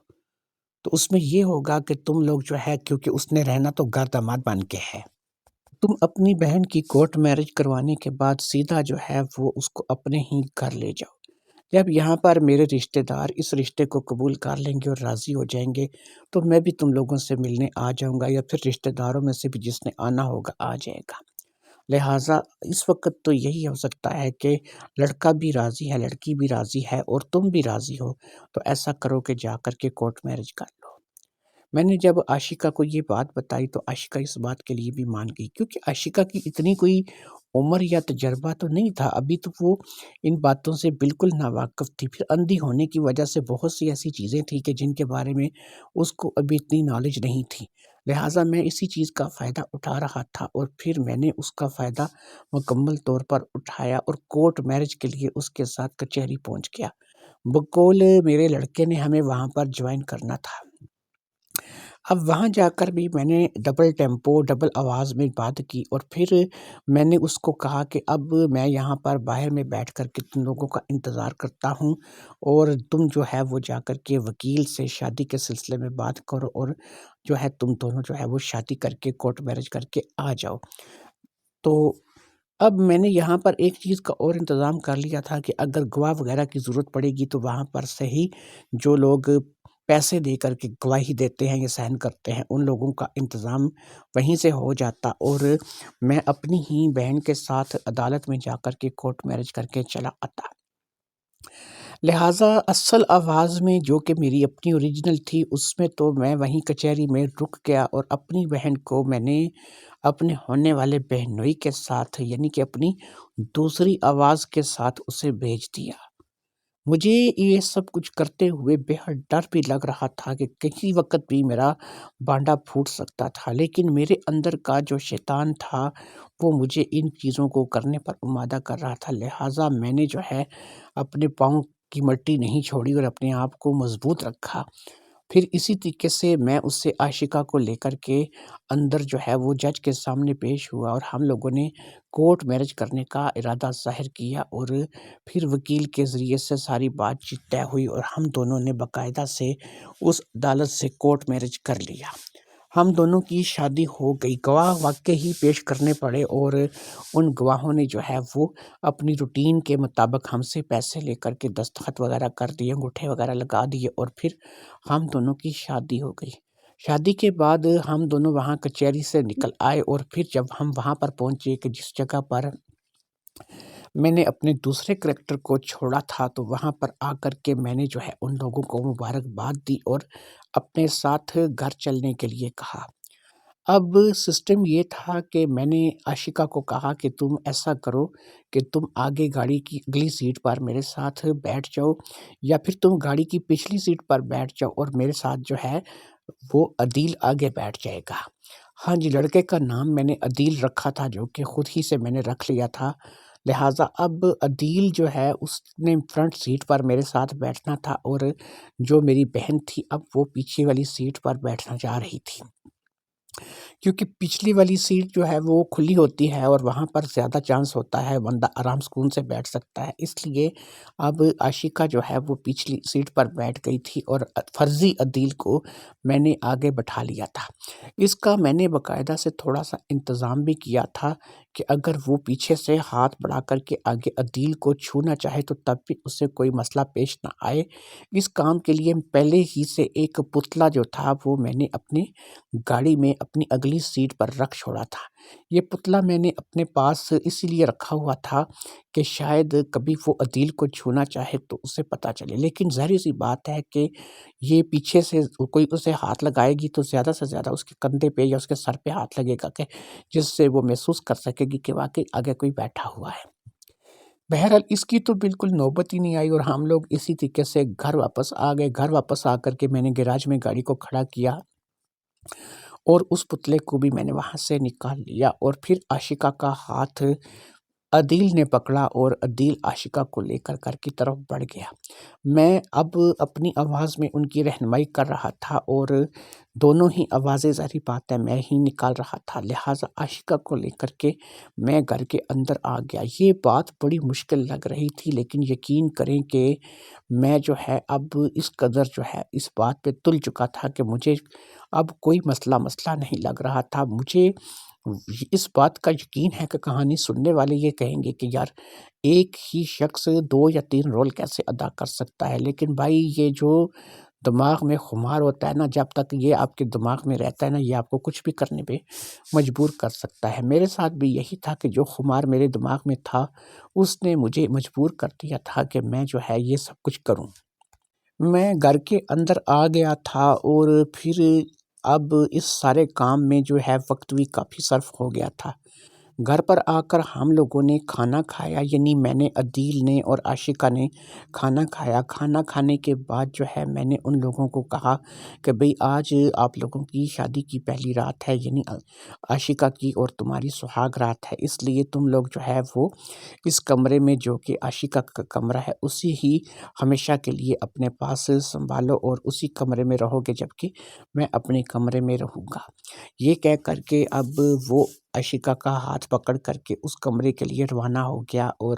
تو اس میں یہ ہوگا کہ تم لوگ جو ہے کیونکہ اس نے رہنا تو گھر داماد بن کے ہے، تم اپنی بہن کی کورٹ میرج کروانے کے بعد سیدھا جو ہے وہ اس کو اپنے ہی گھر لے جاؤ۔ جب یہاں پر میرے رشتہ دار اس رشتے کو قبول کر لیں گے اور راضی ہو جائیں گے تو میں بھی تم لوگوں سے ملنے آ جاؤں گا، یا پھر رشتہ داروں میں سے بھی جس نے آنا ہوگا آ جائے گا۔ لہٰذا اس وقت تو یہی ہو سکتا ہے کہ لڑکا بھی راضی ہے، لڑکی بھی راضی ہے اور تم بھی راضی ہو، تو ایسا کرو کہ جا کر کے کورٹ میرج کر لو۔ میں نے جب عاشقہ کو یہ بات بتائی تو عاشقہ اس بات کے لیے بھی مان گئی، کیونکہ عاشقہ کی اتنی کوئی عمر یا تجربہ تو نہیں تھا، ابھی تو وہ ان باتوں سے بالکل ناواقف تھی، پھر اندھی ہونے کی وجہ سے بہت سی ایسی چیزیں تھیں کہ جن کے بارے میں اس کو ابھی اتنی نالج نہیں تھی۔ لہٰذا میں اسی چیز کا فائدہ اٹھا رہا تھا اور پھر میں نے اس کا فائدہ مکمل طور پر اٹھایا اور کورٹ میرج کے لیے اس کے ساتھ کچہری پہنچ گیا۔ بقول میرے لڑکے نے ہمیں وہاں پر جوائن کرنا تھا۔ اب وہاں جا کر بھی میں نے ڈبل ٹیمپو ڈبل آواز میں بات کی اور پھر میں نے اس کو کہا کہ اب میں یہاں پر باہر میں بیٹھ کر کے تم لوگوں کا انتظار کرتا ہوں، اور تم جو ہے وہ جا کر کے وکیل سے شادی کے سلسلے میں بات کرو اور جو ہے تم دونوں جو ہے وہ شادی کر کے کورٹ میرج کر کے آ جاؤ۔ تو اب میں نے یہاں پر ایک چیز کا اور انتظام کر لیا تھا کہ اگر گواہ وغیرہ کی ضرورت پڑے گی تو وہاں پر سے ہی جو لوگ پیسے دے کر کے گواہی دیتے ہیں یا سائن کرتے ہیں ان لوگوں کا انتظام وہیں سے ہو جاتا، اور میں اپنی ہی بہن کے ساتھ عدالت میں جا کر کے کورٹ میرج کر کے چلا آتا۔ لہٰذا اصل آواز میں جو کہ میری اپنی اوریجنل تھی اس میں تو میں وہیں کچہری میں رک گیا اور اپنی بہن کو میں نے اپنے ہونے والے بہنوئی کے ساتھ یعنی کہ اپنی دوسری آواز کے ساتھ اسے بھیج دیا۔ مجھے یہ سب کچھ کرتے ہوئے بے حد ڈر بھی لگ رہا تھا کہ کسی وقت بھی میرا بانڈا پھوٹ سکتا تھا، لیکن میرے اندر کا جو شیطان تھا وہ مجھے ان چیزوں کو کرنے پر آمادہ کر رہا تھا۔ لہٰذا میں نے جو ہے اپنے پاؤں کی مٹی نہیں چھوڑی اور اپنے آپ کو مضبوط رکھا۔ پھر اسی طریقے سے میں اس سے عاشقہ کو لے کر کے اندر جو ہے وہ جج کے سامنے پیش ہوا اور ہم لوگوں نے کورٹ میرج کرنے کا ارادہ ظاہر کیا، اور پھر وکیل کے ذریعے سے ساری بات چیت طے ہوئی اور ہم دونوں نے باقاعدہ سے اس عدالت سے کورٹ میرج کر لیا۔ ہم دونوں کی شادی ہو گئی، گواہ واقعی ہی پیش کرنے پڑے اور ان گواہوں نے جو ہے وہ اپنی روٹین کے مطابق ہم سے پیسے لے کر کے دستخط وغیرہ کر دیے، انگوٹھے وغیرہ لگا دیے، اور پھر ہم دونوں کی شادی ہو گئی۔ شادی کے بعد ہم دونوں وہاں کچہری سے نکل آئے اور پھر جب ہم وہاں پر پہنچے کہ جس جگہ پر میں نے اپنے دوسرے کریکٹر کو چھوڑا تھا، تو وہاں پر آ کر کے میں نے جو ہے ان لوگوں کو مبارکباد دی اور اپنے ساتھ گھر چلنے کے لیے کہا۔ اب سسٹم یہ تھا کہ میں نے عاشقہ کو کہا کہ تم ایسا کرو کہ تم آگے گاڑی کی اگلی سیٹ پر میرے ساتھ بیٹھ جاؤ، یا پھر تم گاڑی کی پچھلی سیٹ پر بیٹھ جاؤ اور میرے ساتھ جو ہے وہ عدیل آگے بیٹھ جائے گا۔ ہاں جی، لڑکے کا نام میں نے عدیل رکھا تھا، جو کہ خود ہی سے میں نے رکھ لیا تھا، لہٰذا اب عدیل جو ہے اس نے فرنٹ سیٹ پر میرے ساتھ بیٹھنا تھا، اور جو میری بہن تھی اب وہ پیچھے والی سیٹ پر بیٹھنا چاہ رہی تھی، کیونکہ پچھلی والی سیٹ جو ہے وہ کھلی ہوتی ہے اور وہاں پر زیادہ چانس ہوتا ہے، بندہ آرام سکون سے بیٹھ سکتا ہے۔ اس لیے اب عاشقہ جو ہے وہ پچھلی سیٹ پر بیٹھ گئی تھی اور فرضی عدیل کو میں نے آگے بٹھا لیا تھا۔ اس کا میں نے باقاعدہ سے تھوڑا سا انتظام بھی کیا تھا کہ اگر وہ پیچھے سے ہاتھ بڑھا کر کے آگے عدیل کو چھونا چاہے تو تب بھی اس سے کوئی مسئلہ پیش نہ آئے۔ اس کام کے لیے پہلے ہی سے ایک پتلا جو تھا وہ میں نے اپنے گاڑی میں اپنی اگلی سیٹ پر رکھ چھوڑا تھا۔ یہ پتلا میں نے اپنے پاس اسی لیے رکھا ہوا تھا کہ شاید کبھی وہ عدیل کو چھونا چاہے تو اسے پتہ چلے، لیکن ظاہر سی بات ہے کہ یہ پیچھے سے کوئی اسے ہاتھ لگائے گی تو زیادہ سے زیادہ اس کے کندھے پہ یا اس کے سر پہ ہاتھ لگے گا، کہ جس سے وہ محسوس کر سکے گی کہ واقعی آگے کوئی بیٹھا ہوا ہے۔ بہرحال اس کی تو بالکل نوبت ہی نہیں آئی، اور ہم لوگ اسی طریقے سے گھر واپس آ گئے۔ گھر واپس آ کر کے میں نے گیراج میں گاڑی کو کھڑا کیا اور اس پتلے کو بھی میں نے وہاں سے نکال لیا، اور پھر عاشقہ کا ہاتھ عدیل نے پکڑا اور عدیل عاشقہ کو لے کر گھر کی طرف بڑھ گیا۔ میں اب اپنی آواز میں ان کی رہنمائی کر رہا تھا، اور دونوں ہی آوازیں ظاہری بات ہے میں ہی نکال رہا تھا، لہٰذا عاشقہ کو لے کر کے میں گھر کے اندر آ گیا۔ یہ بات بڑی مشکل لگ رہی تھی، لیکن یقین کریں کہ میں جو ہے اب اس قدر جو ہے اس بات پہ تل چکا تھا کہ مجھے اب کوئی مسئلہ نہیں لگ رہا تھا۔ مجھے اس بات کا یقین ہے کہ کہانی سننے والے یہ کہیں گے کہ یار ایک ہی شخص 2 یا 3 رول کیسے ادا کر سکتا ہے، لیکن بھائی یہ جو دماغ میں خمار ہوتا ہے نا، جب تک یہ آپ کے دماغ میں رہتا ہے نا، یہ آپ کو کچھ بھی کرنے پہ مجبور کر سکتا ہے۔ میرے ساتھ بھی یہی تھا کہ جو خمار میرے دماغ میں تھا اس نے مجھے مجبور کر دیا تھا کہ میں جو ہے یہ سب کچھ کروں۔ میں گھر کے اندر آ گیا تھا، اور پھر اب اس سارے کام میں جو ہے وقت بھی کافی صرف ہو گیا تھا۔ گھر پر آ کر ہم لوگوں نے کھانا کھایا، یعنی میں نے، عدیل نے اور عاشقہ نے کھانا کھایا۔ کھانا کھانے کے بعد جو ہے میں نے ان لوگوں کو کہا کہ بھئی آج آپ لوگوں کی شادی کی پہلی رات ہے، یعنی عاشقہ کی اور تمہاری سہاگ رات ہے، اس لیے تم لوگ جو ہے وہ اس کمرے میں، جو کہ عاشقہ کا کمرہ ہے، اسی ہی ہمیشہ کے لیے اپنے پاس سنبھالو اور اسی کمرے میں رہو گے، جبکہ میں اپنے کمرے میں رہوں گا۔ یہ کہہ کر کے اب وہ عاشقہ کا ہاتھ پکڑ کر کے اس کمرے کے لیے روانہ ہو گیا، اور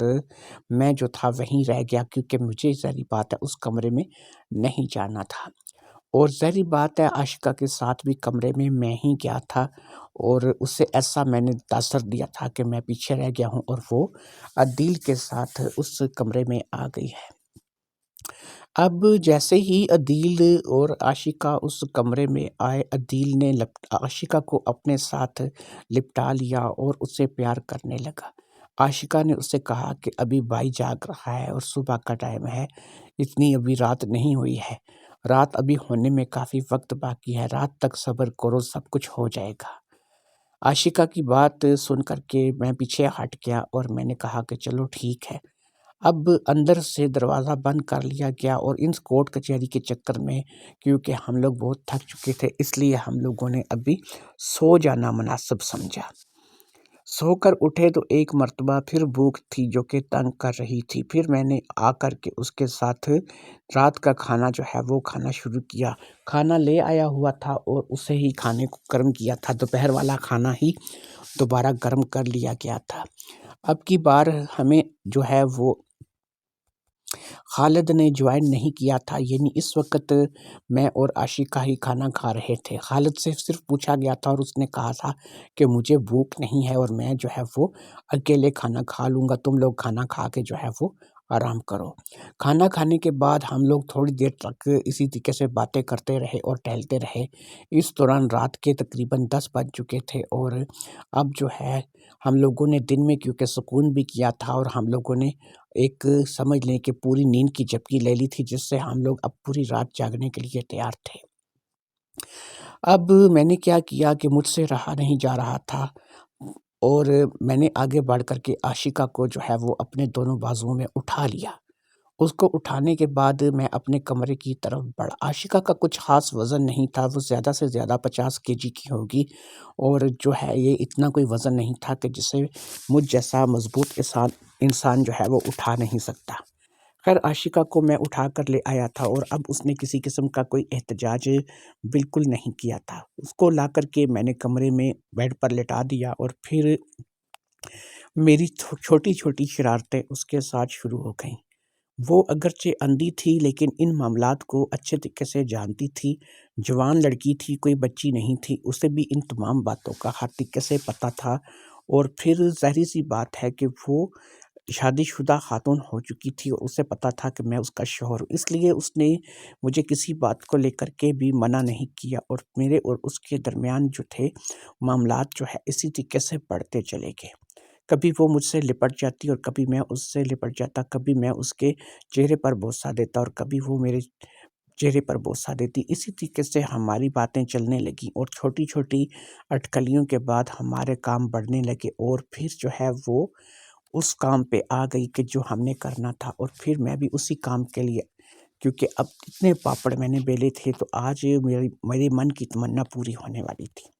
میں جو تھا وہیں رہ گیا، کیونکہ مجھے ظاہری بات ہے اس کمرے میں نہیں جانا تھا، اور ظاہری بات ہے عاشقہ کے ساتھ بھی کمرے میں ہی گیا تھا، اور اسے ایسا میں نے تاثر دیا تھا کہ میں پیچھے رہ گیا ہوں اور وہ عدیل کے ساتھ اس کمرے میں آ گئی ہے۔ اب جیسے ہی عدیل اور عاشقہ اس کمرے میں آئے، عدیل نے عاشقہ کو اپنے ساتھ لپٹا لیا اور اس سے پیار کرنے لگا۔ عاشقہ نے اس سے کہا کہ ابھی بھائی جاگ رہا ہے اور صبح کا ٹائم ہے، اتنی ابھی رات نہیں ہوئی ہے، رات ابھی ہونے میں کافی وقت باقی ہے، رات تک صبر کرو، سب کچھ ہو جائے گا۔ عاشقہ کی بات سن کر کے میں پیچھے ہٹ گیا اور میں نے کہا کہ چلو ٹھیک ہے۔ اب اندر سے دروازہ بند کر لیا گیا، اور ان کورٹ کچہری کے چکر میں کیونکہ ہم لوگ بہت تھک چکے تھے، اس لیے ہم لوگوں نے ابھی سو جانا مناسب سمجھا۔ سو کر اٹھے تو ایک مرتبہ پھر بھوک تھی جو کہ تنگ کر رہی تھی، پھر میں نے آ کر کے اس کے ساتھ رات کا کھانا جو ہے وہ کھانا شروع کیا۔ کھانا لے آیا ہوا تھا اور اسے ہی کھانے کو گرم کیا تھا، دوپہر والا کھانا ہی دوبارہ گرم کر لیا گیا تھا۔ اب کی بار ہمیں جو ہے وہ خالد نے جوائن نہیں کیا تھا، یعنی اس وقت میں اور عاشقہ ہی کھانا کھا رہے تھے۔ خالد سے صرف پوچھا گیا تھا اور اس نے کہا تھا کہ مجھے بھوک نہیں ہے اور میں جو ہے وہ اکیلے کھانا کھا لوں گا، تم لوگ کھانا کھا کے جو ہے وہ آرام کرو۔ کھانا کھانے کے بعد ہم لوگ تھوڑی دیر تک اسی طریقے سے باتیں کرتے رہے اور ٹہلتے رہے۔ اس دوران رات کے تقریباً 10 بج چکے تھے، اور اب جو ہے ہم لوگوں نے دن میں کیونکہ سکون بھی کیا تھا، اور ہم لوگوں نے ایک سمجھ لیں کہ پوری نیند کی جھپکی لے لی تھی، جس سے ہم لوگ اب پوری رات جاگنے کے لیے تیار تھے۔ اب میں نے کیا کیا کہ مجھ سے رہا نہیں جا رہا تھا، اور میں نے آگے بڑھ کر کے عاشقہ کو جو ہے وہ اپنے دونوں بازوؤں میں اٹھا لیا۔ اس کو اٹھانے کے بعد میں اپنے کمرے کی طرف بڑھا۔ عاشقہ کا کچھ خاص وزن نہیں تھا، وہ زیادہ سے زیادہ 50 kg کی ہوگی، اور جو ہے یہ اتنا کوئی وزن نہیں تھا کہ جسے مجھ جیسا مضبوط انسان جو ہے وہ اٹھا نہیں سکتا۔ خیر، عاشقہ کو میں اٹھا کر لے آیا تھا، اور اب اس نے کسی قسم کا کوئی احتجاج بالکل نہیں کیا تھا۔ اس کو لا کر کے میں نے کمرے میں بیڈ پر لٹا دیا، اور پھر میری چھوٹی چھوٹی شرارتیں اس کے ساتھ شروع ہو گئیں۔ وہ اگرچہ اندھی تھی لیکن ان معاملات کو اچھے طریقے سے جانتی تھی۔ جوان لڑکی تھی، کوئی بچی نہیں تھی، اسے بھی ان تمام باتوں کا ہر طریقے سے پتہ تھا، اور پھر ظاہری سی بات ہے کہ وہ شادی شدہ خاتون ہو چکی تھی، اور اسے پتہ تھا کہ میں اس کا شوہر ہوں۔ اس لیے اس نے مجھے کسی بات کو لے کر کے بھی منع نہیں کیا، اور میرے اور اس کے درمیان جو تھے معاملات جو ہے اسی طریقے سے بڑھتے چلے گئے۔ کبھی وہ مجھ سے لپٹ جاتی اور کبھی میں اس سے لپٹ جاتا، کبھی میں اس کے چہرے پر بوسہ دیتا اور کبھی وہ میرے چہرے پر بوسہ دیتی۔ اسی طریقے سے ہماری باتیں چلنے لگیں، اور چھوٹی چھوٹی اٹکلیوں کے بعد ہمارے کام بڑھنے لگے، اور پھر جو ہے وہ اس کام پہ آ گئی کہ جو ہم نے کرنا تھا، اور پھر میں بھی اسی کام کے لیے، کیونکہ اب اتنے پاپڑ میں نے بیلے تھے تو آج میری من کی تمنا پوری ہونے والی تھی۔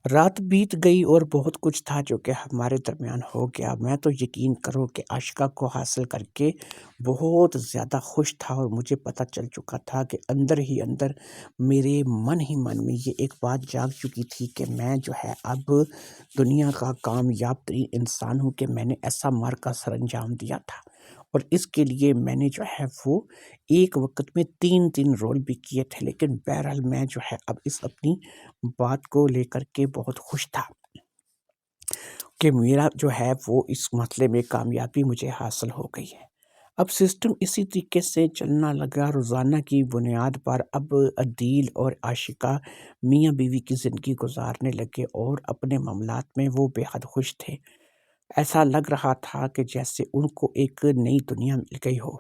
رات بیت گئی اور بہت کچھ تھا جو کہ ہمارے درمیان ہو گیا۔ میں تو یقین کرو کہ عاشقہ کو حاصل کر کے بہت زیادہ خوش تھا، اور مجھے پتہ چل چکا تھا کہ اندر ہی اندر میرے من ہی من میں یہ ایک بات جاگ چکی تھی کہ میں جو ہے اب دنیا کا کامیاب ترین انسان ہوں، کہ میں نے ایسا مار کا سر انجام دیا تھا، اور اس کے لیے میں نے جو ہے وہ ایک وقت میں 3 رول بھی کیے تھے۔ لیکن بہرحال میں جو ہے اب اس اپنی بات کو لے کر کے بہت خوش تھا کہ میرا جو ہے وہ اس مسئلے میں کامیابی مجھے حاصل ہو گئی ہے۔ اب سسٹم اسی طریقے سے چلنا لگا، روزانہ کی بنیاد پر اب عدیل اور عاشقہ میاں بیوی کی زندگی گزارنے لگے، اور اپنے معاملات میں وہ بے حد خوش تھے۔ ایسا لگ رہا تھا کہ جیسے ان کو ایک نئی دنیا مل گئی ہو۔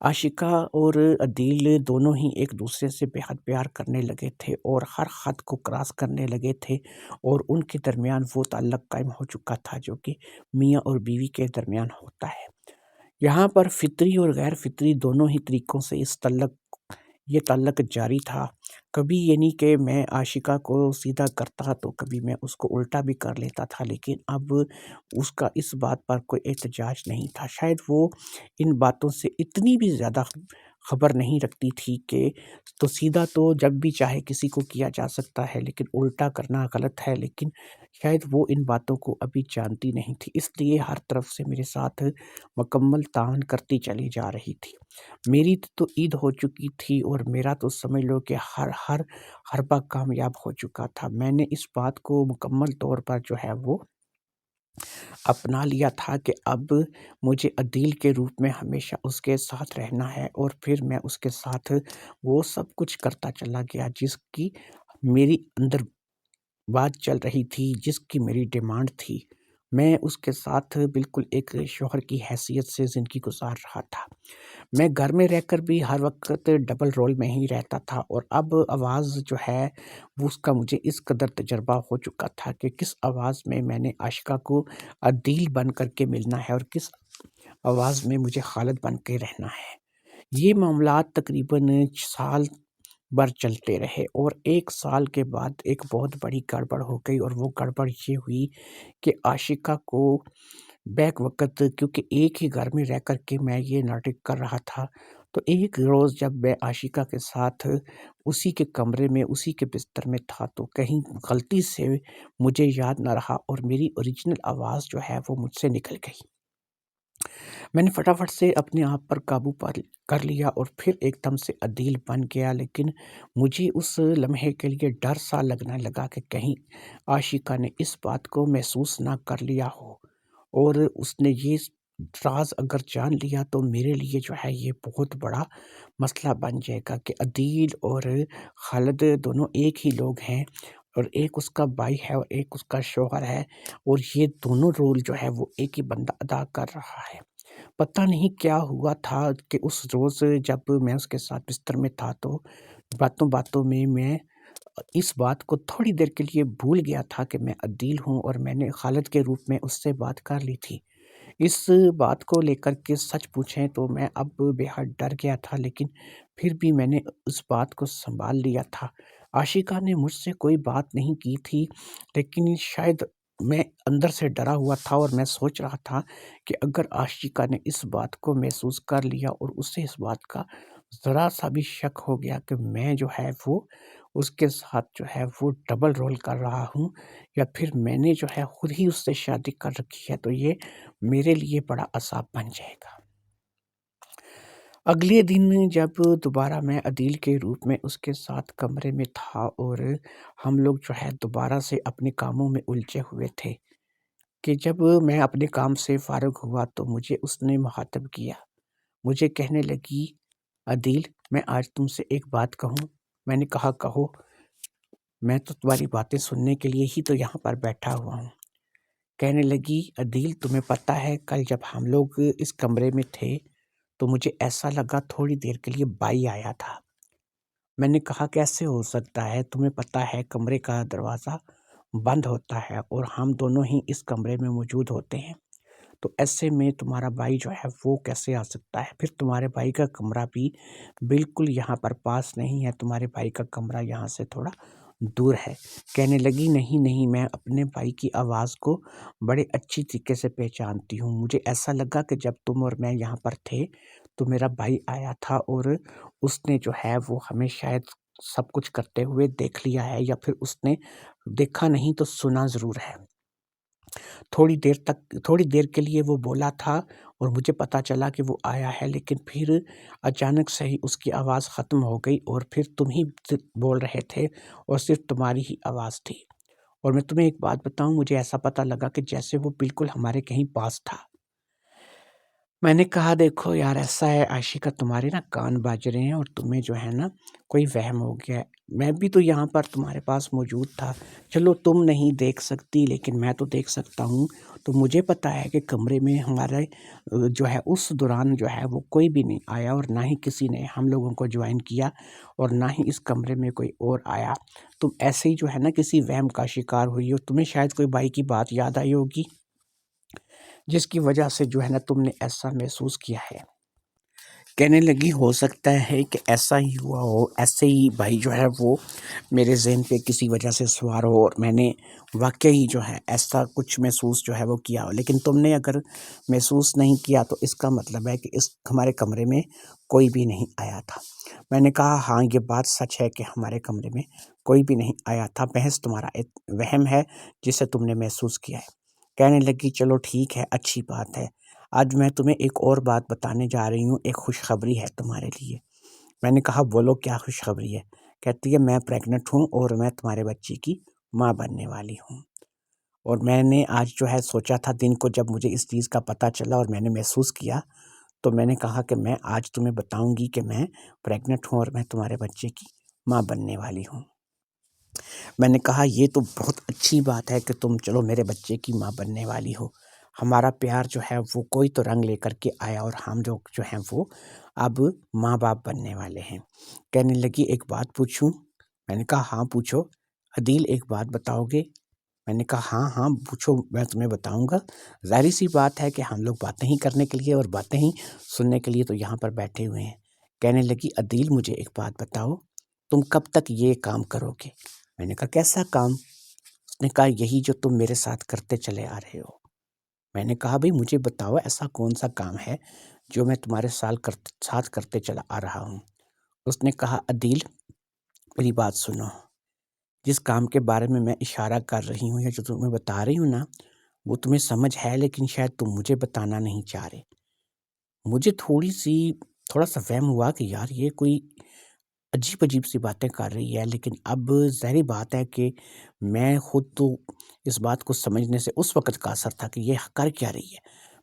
عاشقہ اور عدیل دونوں ہی ایک دوسرے سے بے حد پیار کرنے لگے تھے، اور ہر حد کو کراس کرنے لگے تھے، اور ان کے درمیان وہ تعلق قائم ہو چکا تھا جو کہ میاں اور بیوی کے درمیان ہوتا ہے۔ یہاں پر فطری اور غیر فطری دونوں ہی طریقوں سے یہ تعلق جاری تھا۔ کبھی یعنی کہ میں عاشقہ کو سیدھا کرتا تو کبھی میں اس کو الٹا بھی کر لیتا تھا، لیکن اب اس کا اس بات پر کوئی احتجاج نہیں تھا۔ شاید وہ ان باتوں سے اتنی بھی زیادہ خبر نہیں رکھتی تھی کہ تو سیدھا تو جب بھی چاہے کسی کو کیا جا سکتا ہے، لیکن الٹا کرنا غلط ہے، لیکن شاید وہ ان باتوں کو ابھی جانتی نہیں تھی، اس لیے ہر طرف سے میرے ساتھ مکمل تعاون کرتی چلی جا رہی تھی۔ میری تو عید ہو چکی تھی، اور میرا تو سمجھ لو کہ ہر حربہ کامیاب ہو چکا تھا۔ میں نے اس بات کو مکمل طور پر جو ہے وہ اپنا لیا تھا کہ اب مجھے عدیل کے روپ میں ہمیشہ اس کے ساتھ رہنا ہے، اور پھر میں اس کے ساتھ وہ سب کچھ کرتا چلا گیا جس کی میری اندر بات چل رہی تھی، جس کی میری ڈیمانڈ تھی۔ میں اس کے ساتھ بالکل ایک شوہر کی حیثیت سے زندگی گزار رہا تھا۔ میں گھر میں رہ کر بھی ہر وقت ڈبل رول میں ہی رہتا تھا، اور اب آواز جو ہے وہ اس کا مجھے اس قدر تجربہ ہو چکا تھا کہ کس آواز میں نے عاشقہ کو عدیل بن کر کے ملنا ہے، اور کس آواز میں مجھے خالد بن کے رہنا ہے۔ یہ معاملات تقریباً سال بھر چلتے رہے، اور 1 سال کے بعد ایک بہت بڑی گڑبڑ ہو گئی، اور وہ گڑبڑ یہ ہوئی کہ عاشقہ کو بیک وقت، کیونکہ ایک ہی گھر میں رہ کر کے میں یہ ناٹک کر رہا تھا، تو ایک روز جب میں عاشقہ کے ساتھ اسی کے کمرے میں اسی کے بستر میں تھا تو کہیں غلطی سے مجھے یاد نہ رہا، اور میری اوریجنل آواز جو ہے وہ مجھ سے نکل گئی۔ میں نے فٹافٹ سے اپنے آپ پر قابو کر لیا، اور پھر ایک دم سے عدیل بن گیا، لیکن مجھے اس لمحے کے لیے ڈر سا لگنے لگا کہ کہیں عاشقہ نے اس بات کو محسوس نہ کر لیا ہو، اور اس نے یہ راز اگر جان لیا تو میرے لیے جو ہے یہ بہت بڑا مسئلہ بن جائے گا کہ عدیل اور خالد دونوں ایک ہی لوگ ہیں، اور ایک اس کا بھائی ہے اور ایک اس کا شوہر ہے، اور یہ دونوں رول جو ہے وہ ایک ہی بندہ ادا کر رہا ہے۔ پتہ نہیں کیا ہوا تھا کہ اس روز جب میں اس کے ساتھ بستر میں تھا تو باتوں باتوں میں اس بات کو تھوڑی دیر کے لیے بھول گیا تھا کہ میں عدیل ہوں، اور میں نے خالد کے روپ میں اس سے بات کر لی تھی۔ اس بات کو لے کر کے سچ پوچھیں تو میں اب بے حد ڈر گیا تھا، لیکن پھر بھی میں نے اس بات کو سنبھال لیا تھا۔ عاشقہ نے مجھ سے کوئی بات نہیں کی تھی، لیکن شاید میں اندر سے ڈرا ہوا تھا، اور میں سوچ رہا تھا کہ اگر عاشقہ نے اس بات کو محسوس کر لیا اور اسے اس بات کا ذرا سا بھی شک ہو گیا کہ میں جو ہے وہ اس کے ساتھ جو ہے وہ ڈبل رول کر رہا ہوں، یا پھر میں نے جو ہے خود ہی اس سے شادی کر رکھی ہے، تو یہ میرے لیے بڑا عذاب بن جائے گا۔ اگلے دن جب دوبارہ میں عدیل کے روپ میں اس کے ساتھ کمرے میں تھا، اور ہم لوگ جو ہے دوبارہ سے اپنے کاموں میں الجھے ہوئے تھے، کہ جب میں اپنے کام سے فارغ ہوا تو مجھے اس نے مخاطب کیا۔ مجھے کہنے لگی، عدیل، میں آج تم سے ایک بات کہوں؟ میں نے کہا، کہو۔ میں تو تمہاری باتیں سننے کے لیے ہی تو یہاں پر بیٹھا ہوا ہوں۔ کہنے لگی، عدیل، تمہیں پتہ ہے کل جب ہم لوگ اس کمرے میں تھے تو مجھے ایسا لگا تھوڑی دیر کے لیے بائی آیا تھا۔ میں نے کہا، کیسے ہو سکتا ہے؟ تمہیں پتہ ہے کمرے کا دروازہ بند ہوتا ہے اور ہم دونوں ہی اس کمرے میں موجود ہوتے ہیں، تو ایسے میں تمہارا بھائی جو ہے وہ کیسے آ سکتا ہے؟ پھر تمہارے بھائی کا کمرہ بھی بالکل یہاں پر پاس نہیں ہے، تمہارے بھائی کا کمرہ یہاں سے تھوڑا دور ہے۔ کہنے لگی، نہیں نہیں، میں اپنے بھائی کی آواز کو بڑے اچھی طریقے سے پہچانتی ہوں۔ مجھے ایسا لگا کہ جب تم اور میں یہاں پر تھے تو میرا بھائی آیا تھا، اور اس نے جو ہے وہ ہمیں شاید سب کچھ کرتے ہوئے دیکھ لیا ہے، یا پھر اس نے دیکھا نہیں تو سنا ضرور ہے۔ تھوڑی دیر کے لیے وہ بولا تھا اور مجھے پتا چلا کہ وہ آیا ہے، لیکن پھر اچانک سے ہی اس کی آواز ختم ہو گئی، اور پھر تم ہی بول رہے تھے اور صرف تمہاری ہی آواز تھی۔ اور میں تمہیں ایک بات بتاؤں، مجھے ایسا پتا لگا کہ جیسے وہ بالکل ہمارے کہیں پاس تھا۔ میں نے کہا، دیکھو یار، ایسا ہے عاشقہ، تمہارے نا کان باج رہے ہیں اور تمہیں جو ہے نا کوئی وہم ہو گیا ہے۔ میں بھی تو یہاں پر تمہارے پاس موجود تھا۔ چلو تم نہیں دیکھ سکتی، لیکن میں تو دیکھ سکتا ہوں۔ تو مجھے پتا ہے کہ کمرے میں ہمارے جو ہے اس دوران جو ہے وہ کوئی بھی نہیں آیا، اور نہ ہی کسی نے ہم لوگوں کو جوائن کیا، اور نہ ہی اس کمرے میں کوئی اور آیا۔ تم ایسے ہی جو ہے نا کسی وہم کا شکار ہوئی ہو۔ تمہیں شاید کوئی بھائی کی بات یاد آئی ہوگی، جس کی وجہ سے جو ہے نا تم نے ایسا محسوس کیا ہے۔ کہنے لگی، ہو سکتا ہے کہ ایسا ہی ہوا ہو، ایسے ہی بھائی جو ہے وہ میرے ذہن پہ کسی وجہ سے سوار ہو، اور میں نے واقعی جو ہے ایسا کچھ محسوس جو ہے وہ کیا ہو، لیکن تم نے اگر محسوس نہیں کیا تو اس کا مطلب ہے کہ ہمارے کمرے میں کوئی بھی نہیں آیا تھا۔ میں نے کہا، ہاں، یہ بات سچ ہے کہ ہمارے کمرے میں کوئی بھی نہیں آیا تھا، محض تمہارا ایک وہم ہے جسے تم نے محسوس کیا ہے۔ کہنے لگی، چلو ٹھیک ہے، اچھی بات ہے۔ آج میں تمہیں ایک اور بات بتانے جا رہی ہوں، ایک خوشخبری ہے تمہارے لیے۔ میں نے کہا، بولو، کیا خوشخبری ہے؟ کہتی ہے، میں پریگننٹ ہوں اور میں تمہارے بچے کی ماں بننے والی ہوں۔ اور میں نے آج جو ہے سوچا تھا، دن کو جب مجھے اس چیز کا پتہ چلا اور میں نے محسوس کیا، تو میں نے کہا کہ میں آج تمہیں بتاؤں گی کہ میں پریگننٹ ہوں اور میں تمہارے بچے کی ماں بننے والی ہوں۔ میں نے کہا، یہ تو بہت اچھی بات ہے کہ تم چلو میرے بچے کی ماں بننے والی ہو۔ ہمارا پیار جو ہے وہ کوئی تو رنگ لے کر کے آیا، اور ہم لوگ جو ہیں وہ اب ماں باپ بننے والے ہیں۔ کہنے لگی، ایک بات پوچھوں؟ میں نے کہا، ہاں پوچھو۔ عدیل، ایک بات بتاؤ گے؟ میں نے کہا، ہاں ہاں پوچھو، میں تمہیں بتاؤں گا۔ ظاہری سی بات ہے کہ ہم لوگ باتیں ہی کرنے کے لیے اور باتیں ہی سننے کے لیے تو یہاں پر بیٹھے ہوئے ہیں۔ کہنے لگی، عدیل، مجھے ایک بات بتاؤ، تم کب تک یہ کام کرو گے؟ میں نے کہا، کیسا کام؟ اس نے کہا، یہی جو تم میرے ساتھ کرتے چلے آ رہے ہو۔ میں نے کہا، بھئی مجھے بتاؤ، ایسا کون سا کام ہے جو میں تمہارے ساتھ کرتے چلا آ رہا ہوں؟ اس نے کہا، عدیل، میری بات سنو، جس کام کے بارے میں اشارہ کر رہی ہوں یا جو تمہیں بتا رہی ہوں نا، وہ تمہیں سمجھ ہے، لیکن شاید تم مجھے بتانا نہیں چاہ رہے۔ مجھے تھوڑا سا وہم ہوا کہ یار یہ کوئی عجیب سی باتیں کر رہی ہے، لیکن اب ظاہری بات ہے کہ میں خود تو اس بات کو سمجھنے سے اس وقت قاصر تھا کہ یہ کر کیا رہی ہے۔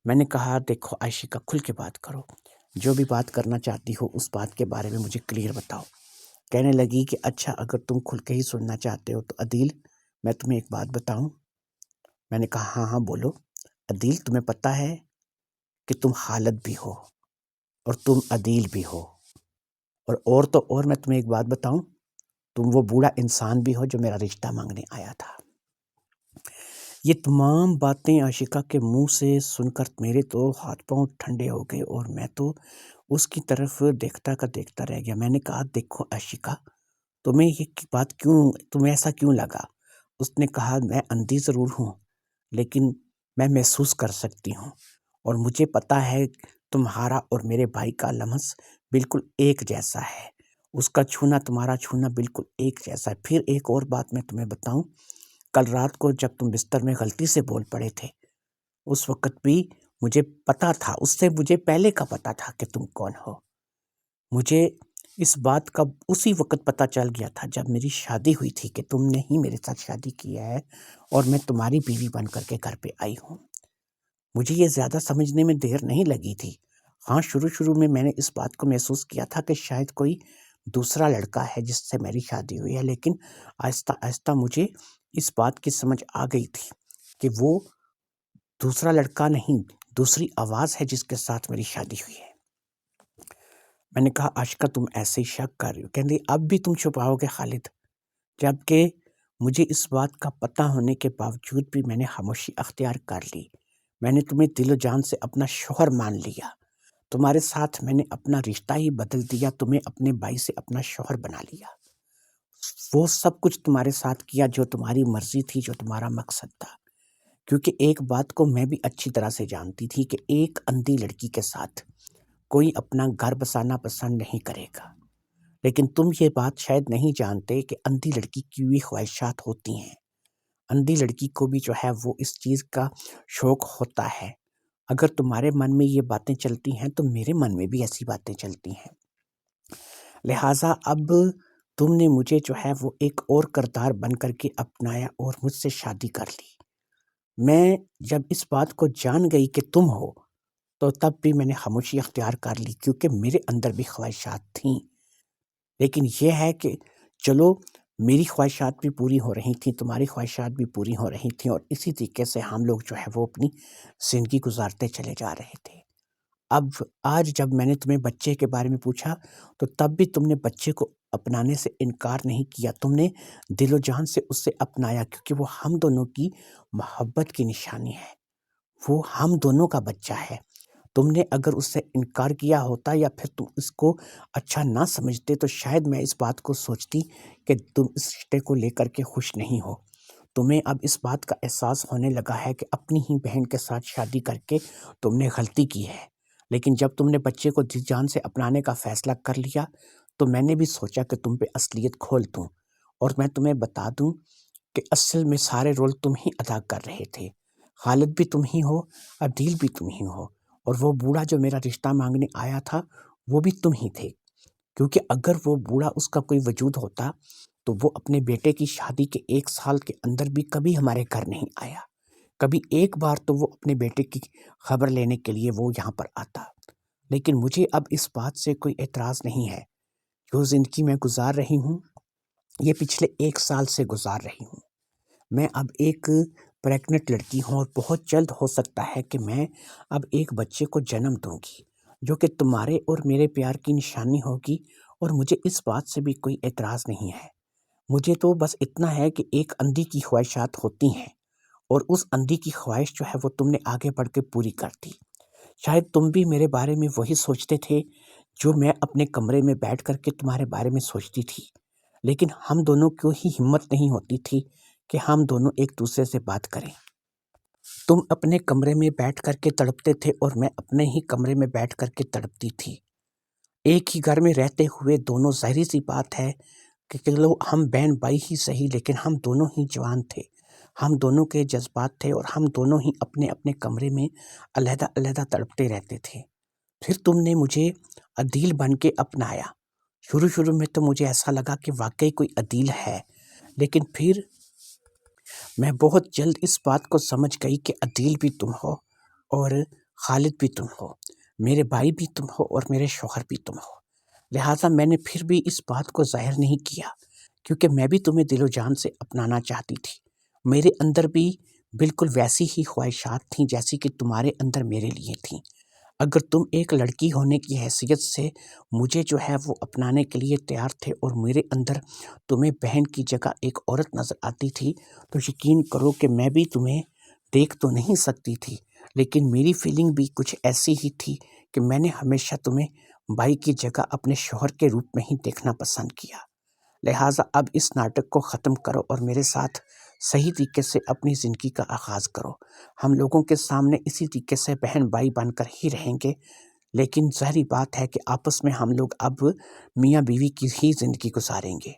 میں نے کہا، دیکھو عاشقہ، کھل کے بات کرو، جو بھی بات کرنا چاہتی ہو اس بات کے بارے میں مجھے کلیئر بتاؤ۔ کہنے لگی کہ اچھا، اگر تم کھل کے ہی سننا چاہتے ہو تو عدیل، میں تمہیں ایک بات بتاؤں؟ میں نے کہا، ہاں ہاں بولو۔ عدیل، تمہیں پتہ ہے کہ تم خالد بھی ہو اور تم عدیل بھی ہو۔ اور تو اور میں تمہیں ایک بات بتاؤں، تم وہ بوڑھا انسان بھی ہو جو میرا رشتہ مانگنے آیا تھا۔ یہ تمام باتیں عاشقہ کے منہ سے سن کر میرے تو ہاتھ پاؤں ٹھنڈے ہو گئے اور میں تو اس کی طرف دیکھتا کا دیکھتا رہ گیا۔ میں نے کہا دیکھو عاشقہ، تمہیں یہ بات تمہیں ایسا کیوں لگا؟ اس نے کہا میں اندھی ضرور ہوں لیکن میں محسوس کر سکتی ہوں، اور مجھے پتا ہے تمہارا اور میرے بھائی کا لمس بالکل ایک جیسا ہے، اس کا چھونا تمہارا چھونا بالکل ایک جیسا ہے۔ پھر ایک اور بات میں تمہیں بتاؤں، کل رات کو جب تم بستر میں غلطی سے بول پڑے تھے، اس وقت بھی مجھے پتا تھا، اس سے مجھے پہلے کا پتا تھا کہ تم کون ہو۔ مجھے اس بات کا اسی وقت پتہ چل گیا تھا جب میری شادی ہوئی تھی کہ تم نے ہی میرے ساتھ شادی کی ہے اور میں تمہاری بیوی بن کر کے گھر پہ آئی ہوں۔ مجھے یہ زیادہ سمجھنے میں دیر نہیں لگی تھی۔ ہاں، شروع میں نے اس بات کو محسوس کیا تھا کہ شاید کوئی دوسرا لڑکا ہے جس سے میری شادی ہوئی ہے، لیکن آہستہ آہستہ مجھے اس بات کی سمجھ آ گئی تھی کہ وہ دوسرا لڑکا نہیں، دوسری آواز ہے جس کے ساتھ میری شادی ہوئی ہے۔ میں نے کہا عاشقہ تم ایسے ہی شک کر رہی ہو؟ کہندی اب بھی تم چھپاؤ گے خالد؟ جبکہ مجھے اس بات کا پتہ ہونے کے باوجود بھی میں نے خاموشی اختیار کر لی۔ میں نے تمہیں دل و جان سے اپنا شوہر مان لیا، تمہارے ساتھ میں نے اپنا رشتہ ہی بدل دیا، تمہیں اپنے بھائی سے اپنا شوہر بنا لیا۔ وہ سب کچھ تمہارے ساتھ کیا جو تمہاری مرضی تھی، جو تمہارا مقصد تھا، کیونکہ ایک بات کو میں بھی اچھی طرح سے جانتی تھی کہ ایک اندھی لڑکی کے ساتھ کوئی اپنا گھر بسانا پسند نہیں کرے گا۔ لیکن تم یہ بات شاید نہیں جانتے کہ اندھی لڑکی کی بھی خواہشات ہوتی ہیں، اندھی لڑکی کو بھی جو ہے وہ اس چیز کا شوق ہوتا ہے۔ اگر تمہارے من میں یہ باتیں چلتی ہیں تو میرے من میں بھی ایسی باتیں چلتی ہیں، لہٰذا اب تم نے مجھے جو ہے وہ ایک اور کردار بن کر کے اپنایا اور مجھ سے شادی کر لی۔ میں جب اس بات کو جان گئی کہ تم ہو تو تب بھی میں نے خاموشی اختیار کر لی، کیونکہ میرے اندر بھی خواہشات تھیں۔ لیکن یہ ہے کہ چلو میری خواہشات بھی پوری ہو رہی تھیں، تمہاری خواہشات بھی پوری ہو رہی تھیں، اور اسی طریقے سے ہم لوگ جو ہے وہ اپنی زندگی گزارتے چلے جا رہے تھے۔ اب آج جب میں نے تمہیں بچے کے بارے میں پوچھا تو تب بھی تم نے بچے کو اپنانے سے انکار نہیں کیا، تم نے دل و جان سے اسے اپنایا، کیونکہ وہ ہم دونوں کی محبت کی نشانی ہے، وہ ہم دونوں کا بچہ ہے۔ تم نے اگر اس سے انکار کیا ہوتا یا پھر تم اس کو اچھا نہ سمجھتے تو شاید میں اس بات کو سوچتی کہ تم اس رشتے کو لے کر کے خوش نہیں ہو۔ تمہیں اب اس بات کا احساس ہونے لگا ہے کہ اپنی ہی بہن کے ساتھ شادی کر کے تم نے غلطی کی ہے، لیکن جب تم نے بچے کو دل جان سے اپنانے کا فیصلہ کر لیا تو میں نے بھی سوچا کہ تم پہ اصلیت کھول دوں، اور میں تمہیں بتا دوں کہ اصل میں سارے رول تم ہی ادا کر رہے تھے۔ خالد بھی تم ہی ہو، عدیل بھی تم ہی ہو، اور وہ بوڑھا جو میرا رشتہ مانگنے آیا تھا وہ بھی تم ہی تھے، کیونکہ اگر وہ بوڑھا اس کا کوئی وجود ہوتا تو وہ اپنے بیٹے کی شادی کے 1 سال کے اندر بھی کبھی ہمارے گھر نہیں آیا، کبھی ایک بار تو وہ اپنے بیٹے کی خبر لینے کے لیے وہ یہاں پر آتا۔ لیکن مجھے اب اس بات سے کوئی اعتراض نہیں ہے، جو زندگی میں گزار رہی ہوں یہ پچھلے 1 سال سے گزار رہی ہوں۔ میں اب ایک پریگننٹ لڑکی ہوں اور بہت جلد ہو سکتا ہے کہ میں اب ایک بچے کو جنم دوں گی، جو کہ تمہارے اور میرے پیار کی نشانی ہوگی، اور مجھے اس بات سے بھی کوئی اعتراض نہیں ہے۔ مجھے تو بس اتنا ہے کہ ایک اندھی کی خواہشات ہوتی ہیں، اور اس اندھی کی خواہش جو ہے وہ تم نے آگے بڑھ کے پوری کر دی۔ شاید تم بھی میرے بارے میں وہی سوچتے تھے جو میں اپنے کمرے میں بیٹھ کر کے تمہارے بارے میں سوچتی تھی، لیکن ہم دونوں کو ہی ہمت نہیں ہوتی تھی کہ ہم دونوں ایک دوسرے سے بات کریں۔ تم اپنے کمرے میں بیٹھ کر کے تڑپتے تھے اور میں اپنے ہی کمرے میں بیٹھ کر کے تڑپتی تھی۔ ایک ہی گھر میں رہتے ہوئے دونوں، ظاہری سی بات ہے کہ چلو ہم بہن بھائی ہی صحیح، لیکن ہم دونوں ہی جوان تھے، ہم دونوں کے جذبات تھے، اور ہم دونوں ہی اپنے اپنے کمرے میں علیحدہ علیحدہ تڑپتے رہتے تھے۔ پھر تم نے مجھے عدیل بن کے اپنایا۔ شروع میں تو مجھے ایسا لگا کہ واقعی کوئی عدیل ہے، لیکن پھر میں بہت جلد اس بات کو سمجھ گئی کہ عدیل بھی تم ہو اور خالد بھی تم ہو، میرے بھائی بھی تم ہو اور میرے شوہر بھی تم ہو۔ لہٰذا میں نے پھر بھی اس بات کو ظاہر نہیں کیا، کیونکہ میں بھی تمہیں دل و جان سے اپنانا چاہتی تھی۔ میرے اندر بھی بالکل ویسی ہی خواہشات تھیں جیسی کہ تمہارے اندر میرے لیے تھیں، اگر تم ایک لڑکی ہونے کی حیثیت سے مجھے جو ہے وہ اپنانے کے لیے تیار تھے اور میرے اندر تمہیں بہن کی جگہ ایک عورت نظر آتی تھی تو یقین کرو کہ میں بھی تمہیں دیکھ تو نہیں سکتی تھی، لیکن میری فیلنگ بھی کچھ ایسی ہی تھی کہ میں نے ہمیشہ تمہیں بھائی کی جگہ اپنے شوہر کے روپ میں ہی دیکھنا پسند کیا۔ لہٰذا اب اس ناٹک کو ختم کرو اور میرے ساتھ صحیح طریقے سے اپنی زندگی کا آغاز کرو۔ ہم لوگوں کے سامنے اسی طریقے سے بہن بھائی بن کر ہی رہیں گے، لیکن ظاہری بات ہے کہ آپس میں ہم لوگ اب میاں بیوی کی ہی زندگی گزاریں گے۔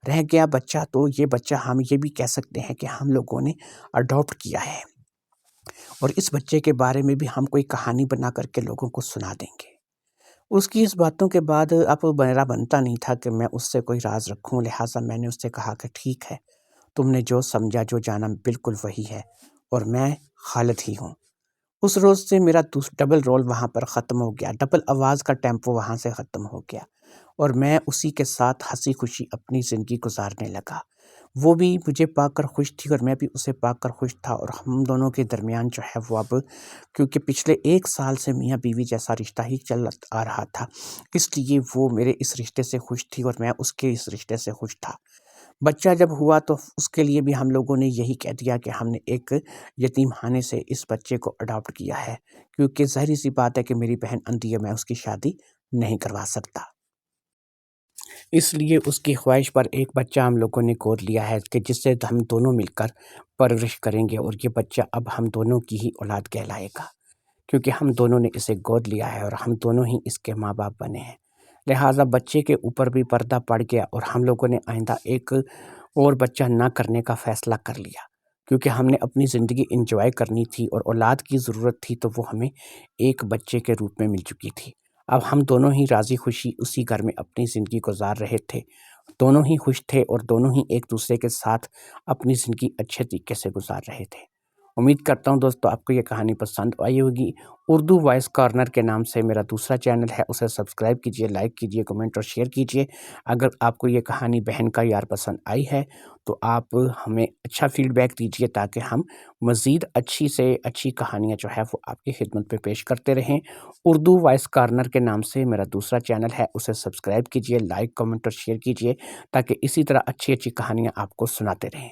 رہ گیا بچہ، تو یہ بچہ ہم یہ بھی کہہ سکتے ہیں کہ ہم لوگوں نے اڈاپٹ کیا ہے، اور اس بچے کے بارے میں بھی ہم کوئی کہانی بنا کر کے لوگوں کو سنا دیں گے۔ اس کی اس باتوں کے بعد اب میرا بنتا نہیں تھا کہ میں اس سے کوئی راز رکھوں، لہٰذا میں نے اس سے کہا کہ ٹھیک ہے، تم نے جو سمجھا جو جانا بالکل وہی ہے، اور میں خالد ہی ہوں۔ اس روز سے میرا ڈبل رول وہاں پر ختم ہو گیا، ڈبل آواز کا ٹیمپو وہاں سے ختم ہو گیا، اور میں اسی کے ساتھ ہنسی خوشی اپنی زندگی گزارنے لگا۔ وہ بھی مجھے پا کر خوش تھی اور میں بھی اسے پا کر خوش تھا، اور ہم دونوں کے درمیان جو ہے وہ اب، کیونکہ پچھلے 1 سال سے میاں بیوی جیسا رشتہ ہی چل آ رہا تھا، اس لیے وہ میرے اس رشتے سے خوش تھی اور میں اس کے اس رشتے سے خوش تھا۔ بچہ جب ہوا تو اس کے لیے بھی ہم لوگوں نے یہی کہہ دیا کہ ہم نے ایک یتیم خانے سے اس بچے کو اڈاپٹ کیا ہے، کیونکہ ظاہری سی بات ہے کہ میری بہن اندھی ہے، میں اس کی شادی نہیں کروا سکتا۔ اس لیے اس کی خواہش پر ایک بچہ ہم لوگوں نے گود لیا ہے کہ جس سے ہم دونوں مل کر پرورش کریں گے، اور یہ بچہ اب ہم دونوں کی ہی اولاد کہلائے گا، کیونکہ ہم دونوں نے اسے گود لیا ہے اور ہم دونوں ہی اس کے ماں باپ بنے ہیں۔ لہٰذا بچے کے اوپر بھی پردہ پڑ گیا، اور ہم لوگوں نے آئندہ ایک اور بچہ نہ کرنے کا فیصلہ کر لیا، کیونکہ ہم نے اپنی زندگی انجوائے کرنی تھی اور اولاد کی ضرورت تھی، تو وہ ہمیں ایک بچے کے روپ میں مل چکی تھی۔ اب ہم دونوں ہی راضی خوشی اسی گھر میں اپنی زندگی گزار رہے تھے، دونوں ہی خوش تھے اور دونوں ہی ایک دوسرے کے ساتھ اپنی زندگی اچھے طریقے سے گزار رہے تھے۔ امید کرتا ہوں دوستو آپ کو یہ کہانی پسند آئی ہوگی۔ اردو وائس کارنر کے نام سے میرا دوسرا چینل ہے، اسے سبسکرائب کیجئے، لائک کیجئے، کمنٹ اور شیئر کیجئے۔ اگر آپ کو یہ کہانی بہن کا یار پسند آئی ہے تو آپ ہمیں اچھا فیڈ بیک دیجئے، تاکہ ہم مزید اچھی سے اچھی کہانیاں جو ہے وہ آپ کی خدمت پہ پیش کرتے رہیں۔ اردو وائس کارنر کے نام سے میرا دوسرا چینل ہے، اسے سبسکرائب کیجئے، لائک، کمنٹ اور شیئر کیجئے، تاکہ اسی طرح اچھی اچھی کہانیاں آپ کو سناتے رہیں۔